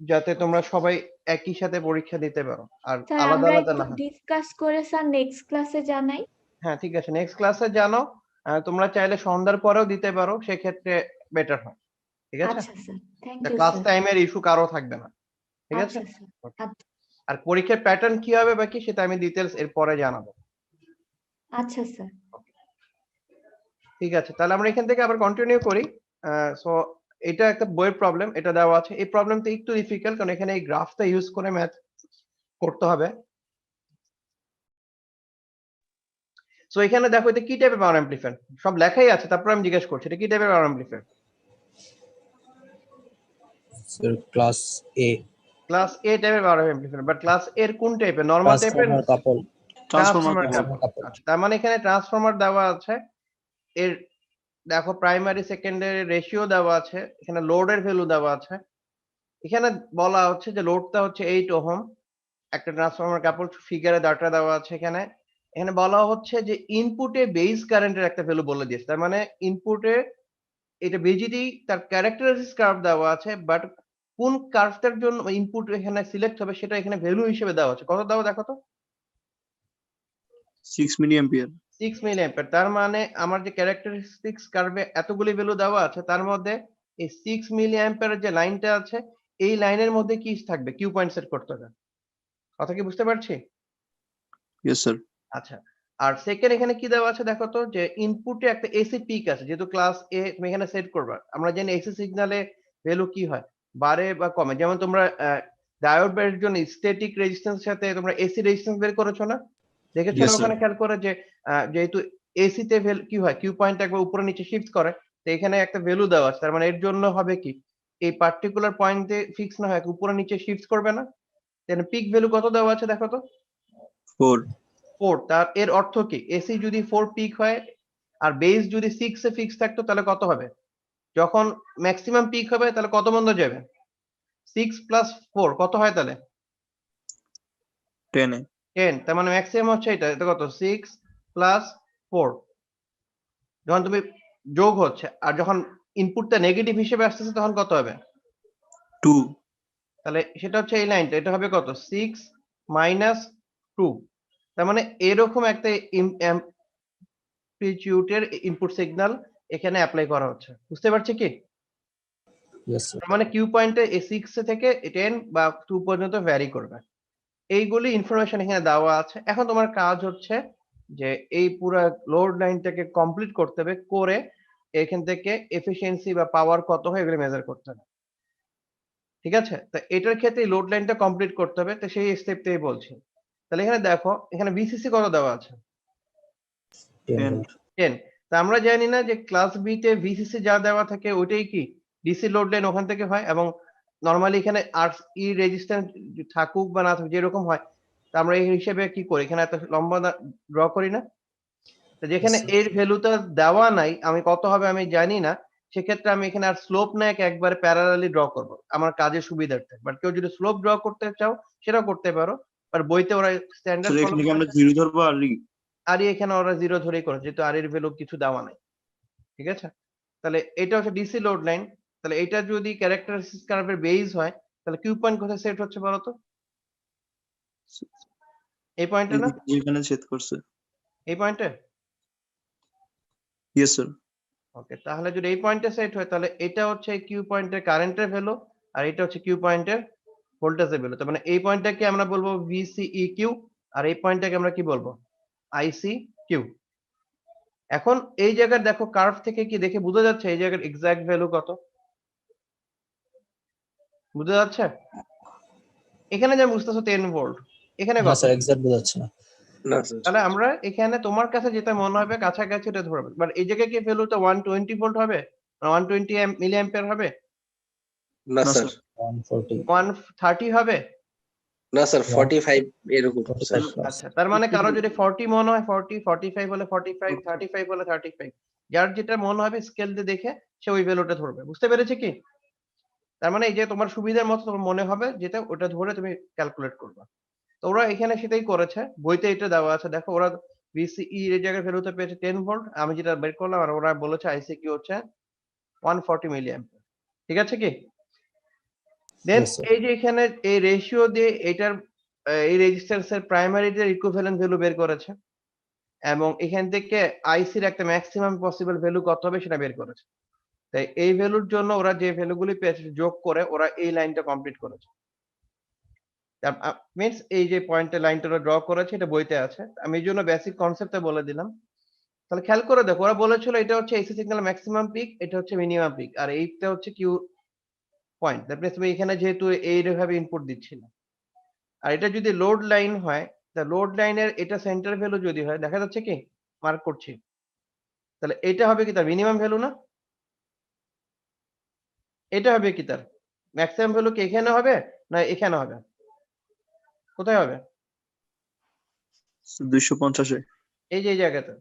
যাতে তোমরা সবাই একই সাথে পরীক্ষা দিতে পারো আর স্যার আলাদা আমরা আলাদা একটু না হয়। ডিসকাস করে স্যার নেক্সট ক্লাসে জানাই। হ্যাঁ, ঠিক আছে, নেক্সট ক্লাসে জানো। তোমরা চাইলে সন্ধ্যার পরেও দিতে পারো, সেক্ষেত্রে বেটার হয়। ঠিক আছে, আচ্ছা sir, thank you class sir. টাইমের ইস্যু কারো থাকবে না। ঠিক আছে, আচ্ছা স্যার। আচ্ছা আর পরীক্ষার প্যাটার্ন কি হবে বাকি সেটা আমি ডিটেলস এর পরে জানাবো। আচ্ছা স্যার। ঠিক আছে, তাহলে আমরা এখান থেকে আবার কন্টিনিউ করি। সো এটা একটা বইয়ের প্রবলেম, এটা দেওয়া আছে। এই প্রবলেমটা একটু ডিফিকাল্ট, কারণ এখানে এই গ্রাফটা ইউজ করে ম্যাথ করতে হবে। সো এখানে দেখো এটা কি টাইপের পাওয়ার অ্যাম্পলিফায়ার, সব লেখাই আছে, তারপর আমি জিজ্ঞেস করছি এটা কি টাইপের পাওয়ার অ্যাম্পলিফায়ার। স্যার ক্লাস এ, ক্লাস এ টাইপের পাওয়ার অ্যাম্পলিফায়ার, বাট ক্লাস এর কোন টাইপের? নরমাল টাইপের, ট্রান্সফর্মার কাপল। ট্রান্সফরমার ট্রান্সফরমার কাপল। কাপল। আচ্ছা, তার মানে এখানে ট্রান্সফরমার দেওয়া আছে, এর দেখো প্রাইমারি সেকেন্ডারি রেশিও দেওয়া আছে, এখানে লোডের ভ্যালু দেওয়া আছে। এখানে বলা হচ্ছে যে লোডটা হচ্ছে 8 ওহম, একটা ট্রান্সফরমার কাপল ফিগারে ডাটা দেওয়া আছে। এখানে এখানে বলা হচ্ছে যে ইনপুটে বেস কারেন্টের একটা ভ্যালু বলে দিয়েছে, তার মানে ইনপুটে এটা বিজিডি তার ক্যারেক্টারিস্টিক্স কার্ভ দেওয়া আছে, বাট কোন কার্ভটার জন্য ইনপুট এখানে সিলেক্ট হবে সেটা এখানে ভ্যালু হিসেবে দেওয়া আছে। কত দেওয়া দেখো তো? 6 মিলিঅ্যাম্পিয়ার। 6 মিলিঅ্যাম্পিয়ার। তার মানে আমার যে ক্যারেক্টারিস্টিক্স কার্ভে এতগুলি ভ্যালু দেওয়া আছে, তার মধ্যে এই 6 মিলিঅ্যাম্পিয়ারের যে লাইনটা আছে, এই লাইনের মধ্যে কি থাকবে? কিউ পয়েন্ট সেট করতে হবে। কথা কি বুঝতে পারছি? Yes sir. আচ্ছা, আর সেকেন্ড এখানে কি দেওয়া আছে দেখো তো, যে ইনপুটে একটা এসি পিক আছে, যেহেতু ক্লাস এ তুমি এখানে সেট করবা। আমরা জানি এসি সিগন্যালে ভ্যালু কি হয়, বাড়ে বা কমে। যেমন তোমরা ডায়োড বের জন্য স্ট্যাটিক রেজিস্ট্যান্সের সাথে তোমরা এসি রেজিস্ট্যান্স বের করেছো না? দেখেছো Yes, না sir. ওখানে খেয়াল করে যে যেহেতু এসি তে কি হয়, কিউ পয়েন্ট একবার উপরে নিচে শিফট করে, তো এখানে একটা ভ্যালু দেওয়া আছে। তার মানে এর জন্য হবে কি, এই পার্টিকুলার পয়েন্টে ফিক্স না হয় উপরে নিচে শিফট করবে না। দেন পিক ভ্যালু কত দেওয়া আছে দেখো তো? 4। 4। তার এর অর্থ কি, এসি যদি 4 পিক হয় আর বেস যদি 6 এ ফিক্স থাকতো তাহলে কত হবে? যখন ম্যাক্সিমাম পিক হবে তাহলে কত বন্ধ যাবে? 6 প্লাস 4 কত হয় তাহলে? 10 এ। 10। তার মানে ম্যাক্সিমাম হচ্ছে এটা, এটা কত? 6 প্লাস 4। যখন তুমি যোগ হচ্ছে আর যখন ইনপুটটা নেগেটিভ হিসেবে আসতেছে তখন কত হবে? 2। তাহলে সেটা হচ্ছে এই লাইনটা, এটা হবে কত? 6 মাইনাস 2। তার মানে এরকম একটা অ্যামপ্লিটিউডের ইনপুট সিগন্যাল এখানে অ্যাপ্লাই করা হচ্ছে। বুঝতে পারছি কি? Yes sir. তার মানে কিউ পয়েন্টে 6 থেকে 10 বা 2 পর্যন্ত ভ্যারি করবে। এইগুলি ইনফরমেশন এখানে দেওয়া আছে। এখন তোমার কাজ হচ্ছে যে এই পুরো লোড লাইনটাকে কমপ্লিট করতে হবে, করে এখান থেকে এফিশিয়েন্সি বা পাওয়ার কত হয় এগুলো মেজার করতে হবে। ঠিক আছে, তো এটার ক্ষেত্রে লোড লাইনটা কমপ্লিট করতে হবে, তো সেই স্টেপটাই বলছি। তাহলে এখানে দেখো, এখানে ভিসিসি কত দেওয়া আছে? 10 10। ভোল্ট। 10। তা আমরা জানি না যে ক্লাস বি তে ভিসিসি যা দেওয়া থাকে ওইটাই কি ডিসি লোড লাইন ওখান থেকে হয়, এবং নরমালি এখানে আর ই রেজিস্ট্যান্স থাকুক বা না থাকুক যেরকম হয়, তা আমরা এই হিসেবে কি করি, এখানে এত লম্বা ড্র করি না? তো যেখানে Yes, sir. এর ভ্যালুটা দেওয়া নাই, আমি কত হবে আমি জানি না, সেক্ষেত্রে আমি এখানে আর স্লোপ না একবারে প্যারালালি ড্র করব আমার কাজের সুবিধার্থে। বাট কেউ যদি স্লোপ ড্র করতে চাও সেটাও করতে পারো, আর বইতে ওরা স্ট্যান্ডার্ড স্যার ফলো এখানে কি আমরা করেছে। 0 ধরবো আর আর এখানে ওরা জিরো ধরেই করেছে, যেহেতু আর এর ভ্যালু কিছু দেওয়া নাই। ঠিক আছে, তাহলে এটা হচ্ছে ডিসি লোড লাইন। তাহলে এটা যদি ক্যারেক্টারিস্টিক কার্ভের বেস হয়, তাহলে কিউ পয়েন্ট কোথায় সেট হচ্ছে বলো তো? এই পয়েন্টে না? যেখানে সেট করছে। এই পয়েন্টে? Yes sir. ওকে, তাহলে যদি এই পয়েন্টে সেট হয় তাহলে এটা হচ্ছে কিউ পয়েন্টের কারেন্টের ভ্যালু, আর এটা হচ্ছে কিউ পয়েন্টের ভোল্টেজের ভ্যালু। তার মানে এই পয়েন্টটাকে আমরা বলবো ভিসিই কিউ, আর এই পয়েন্টটাকে আমরা কি বলবো? আইসি কিউ। এখন এই জায়গায় দেখো কার্ভ থেকে কি দেখে বোঝা যাচ্ছে এই জায়গার এক্সাক্ট ভ্যালু কত? বোঝা যাচ্ছে? এখানে যা বুঝতেছো 10 ভোল্ট, এখানে না কত? স্যার, এক্সাক্ট বোঝাচ্ছে না। না স্যার। তাহলে আমরা এখানে তোমার কাছে যেটা মনে হবে কাছাকাছি ওটা ধরবে, বাট এই জায়গায় কি ভ্যালুটা 120 ভোল্ট হবে, 120 মিলি অ্যাম্পিয়ার হবে, না না স্যার। স্যার। 140, 130 হবে? না স্যার 45 এরকম স্যার। 45 plus। আচ্ছা, তার মানে কারো যদি 40 মনে হয় 40, 45 হলে 45, 35 হলে 35। যার যেটা মনে হবে স্কেল দিয়ে দেখে সে ওই ভ্যালুটা ধরবে। বুঝতে পেরেছে কি? তার মানে এই যে তোমার সুবিধার মতো তোমার মনে হবে যেটা ওটা ধরে তুমি ক্যালকুলেট করবা। তো ওরা এখানে সেটাই করেছে। বইতে এটা দেওয়া আছে। দেখো ওরা VCE এর জায়গায় ভ্যালুতে পেয়েছে 10 ভোল্ট। আমি যেটা বের করলাম আর ওরা বলেছে ICQ হচ্ছে 140 মিলি অ্যাম্পিয়ার। ঠিক আছে কি? দেন Yes, sir. এই যে এখানে এই রেশিও দিয়ে এটার এই রেজিস্ট্যান্স এর প্রাইমারিটার ইকুইভ্যালেন্ট ভ্যালু বের করেছে এবং এখান থেকে আইসির একটা ম্যাক্সিমাম পসিবল ভ্যালু কত হবে সেটা বের করেছে। তাই এই ভ্যালুর জন্য ওরা যে ভ্যালুগুলি পেয়েছে যোগ করে ওরা এই লাইনটা কমপ্লিট করেছে। মিন্স এই যে পয়েন্টে লাইনটা ওরা ড্র করেছে এটা বইতে আছে। আমি এই জন্য বেসিক কনসেপ্টটা বলে দিলাম। তাহলে খেয়াল করে দেখো ওরা বলেছিল এটা হচ্ছে এসি সিগন্যাল ম্যাক্সিমাম পিক, এটা হচ্ছে মিনিমাম পিক আর এইটা হচ্ছে কিউ পয়েন্ট। দ্যাট মিন্স তুমি এখানে যেহেতু এইভাবে ইনপুট দিচ্ছিলে আর এটা যদি লোড লাইন হয় তা লোড লাইনের এটা সেন্টার ভ্যালু যদি হয় দেখা যাচ্ছে কি মার্ক করছি তাহলে এটা হবে কি তার মিনিমাম ভ্যালু না? এটা হবে কি তার ম্যাক্সিমাম ভ্যালু কি এখানে হবে না এখানে হবে? কোথায় হবে? 250 এই যে এই জায়গাতে।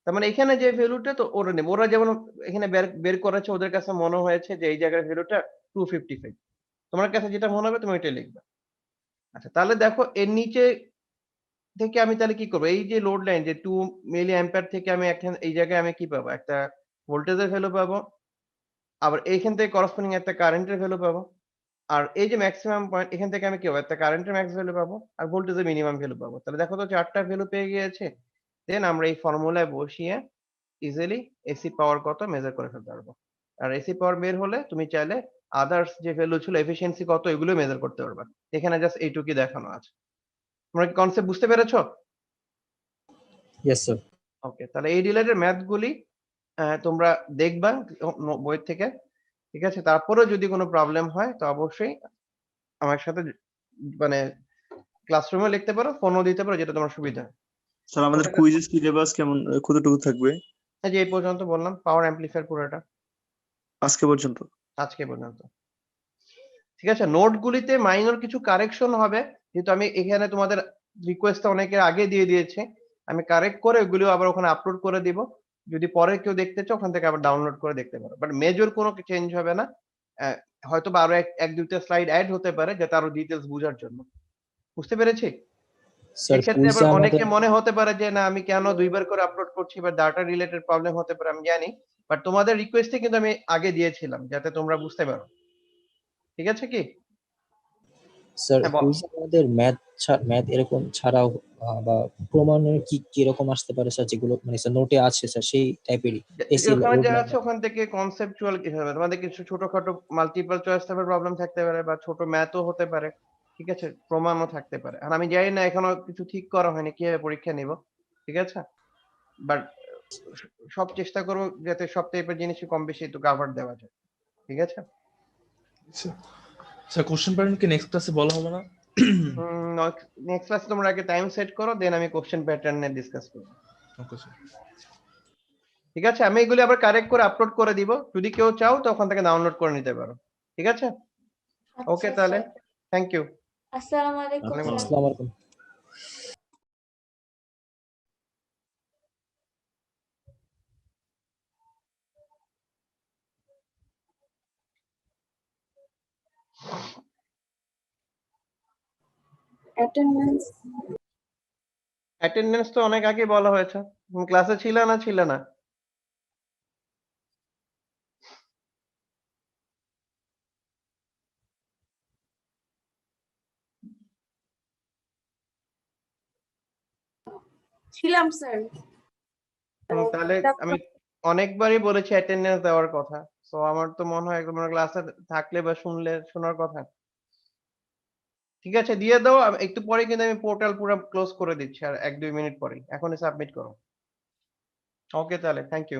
তার মানে এখানে যে ভ্যালুটা তো ওরা নেবে। ওরা যেমন এখানে বের করেছে ওদের কাছে মনে হয়েছে যে এই জায়গার ভ্যালুটা 255। তোমার কাছে যেটা মনে হবে তুমি ওইটাই লিখবে। আচ্ছা তাহলে দেখো এর নিচে থেকে আমি তাহলে কি করব? এই যে লোড লাইন যে 2 মিলি অ্যাম্পিয়ার থেকে আমি এখানে এই জায়গায় আমি কি পাবো? একটা ভোল্টেজের ভ্যালু পাবো। আবার এইখান থেকে করসপন্ডিং একটা কারেন্টের ভ্যালু পাবো। আর এই যে ম্যাক্সিমাম পয়েন্ট এখান থেকে আমি কি পাবো? একটা কারেন্টের ম্যাক্স ভ্যালু পাবো আর ভোল্টেজের মিনিমাম ভ্যালু পাবো। তাহলে দেখো তো 4 টা ভ্যালু পেয়ে গিয়েছে। দেন আমরা এই ফর্মুলায় বসিয়ে ইজিলি এসি পাওয়ার কত মেজার করে ফেলতে পারবো। আর এসি পাওয়ার বের হলে তুমি চাইলে আদার্স যে ভ্যালু ছিল এফিশিয়েন্সি কত এগুলো মেজার করতে পারবা। এখানে জাস্ট এইটুকুই দেখানো আছে। তোমরা কি কনসেপ্ট বুঝতে পেরেছো? Yes, sir. ওকে তাহলে এই রিলেটেড ম্যাথ গুলি তোমরা দেখবা বই থেকে। ঠিক আছে? তারপরেও যদি কোনো প্রবলেম হয় তো অবশ্যই আমার সাথে মানে ক্লাসরুমে লিখতে পারো, ফোনও দিতে পারো যেটা তোমার সুবিধা হয়। স্যার আমাদের ওটা কুইজের সিলেবাস কেমন কতটুকু থাকবে এই যে এই পর্যন্ত বললাম পাওয়ার অ্যাম্পলিফায়ার পুরোটা আজকে পর্যন্ত? আজকে পর্যন্ত। ঠিক আছে? নোট গুলিতে মাইনর কিছু কারেকশন হবে যেহেতু আমি এখানে তোমাদের রিকোয়েস্টটা অনেকের আগে দিয়ে দিয়েছি। আমি কারেক্ট করে ওগুলো আবার ওখানে আপলোড করে দিব। যদি পরে কেউ দেখতে চাও ওখান থেকে আবার ডাউনলোড করে দেখতে পারো। বাট মেজর কোনো চেঞ্জ হবে না। অ্যা হয়তোবা আরো এক দুইটা স্লাইড এড হতে পারে যাতে আরো ডিটেইলস বোঝার জন্য। বুঝতে পেরেছি? স্যার এক্ষেত্রে কুইজে আবার অনেকে আমাদের মনে হতে পারে যে না আমি কেন ২ বার করে আপলোড করছি বা ডাটা রিলেটেড প্রবলেম হতে পারে আমি জানি। বাট তোমাদের রিকোয়েস্টে কিন্তু আমি আগে দিয়েছিলাম যাতে তোমরা বুঝতে পারো। ঠিক আছে কি? স্যার হ্যাঁ বল। কুইজে আমাদের ম্যাথ এরকম ছাড়াও বা প্রমাণের কি কি রকম আসতে পারে স্যার যেগুলো মানে স্যার নোটে আছে স্যার সেই টাইপেরই এসি ওখানে লোড যা লাইন। আছে ওখান থেকে কনসেপচুয়াল কিছু হবে। তোমাদের কিছু ছোটখাটো মাল্টিপল চয়েস টাইপের প্রবলেম থাকতে পারে বা ছোট ম্যাথও হতে পারে। ঠিক আছে? প্রমাণও থাকতে পারে। আর আমি জানি না এখনো কিছু ঠিক করা হয়নি কিভাবে পরীক্ষা নিব। ঠিক আছে? বাট সব চেষ্টা করব যাতে সব টাইপের জিনিসই কম বেশি একটু কভার দেওয়া যায়। ঠিক আছে? আচ্ছা স্যার কোশ্চেন প্যাটার্ন কি নেক্সট ক্লাসে বলা হবে না? নেক্সট ক্লাসে তোমরা আগে টাইম সেট করো দেন আমি কোশ্চেন প্যাটার্ন নিয়ে ডিসকাস করব। Okay sir. ঠিক আছে? আমি এগুলি আবার কারেক্ট করে আপলোড করে দিব। যদি কেউ চাও তো ওখান থেকে ডাউনলোড করে নিতে পারো। ঠিক আছে? ওকে আচ্ছা তাহলে স্যার। Thank you. আসসালামু আলাইকুম ওয়ালাইকুম স্যার। আসসালামু আলাইকুম। অ্যাটেন্ডেন্স তো অনেক আগেই বলা হয়েছে। তুমি ক্লাসে ছিলে না ছিলে না? ছিলাম স্যার। তাহলে আমি অনেকবারই বলেছি অ্যাটেন্ডেন্স দেওয়ার কথা। সো আমার তো মনে হয় তোমরা ক্লাসে থাকলে বা শুনলে শোনার কথা। ঠিক আছে দিয়ে দাও। একটু পরে কিন্তু আমি পোর্টাল পুরো ক্লোজ করে দিচ্ছি আর ১-২ মিনিট পরেই। এখনই সাবমিট করো। ওকে তাহলে থ্যাংক ইউ।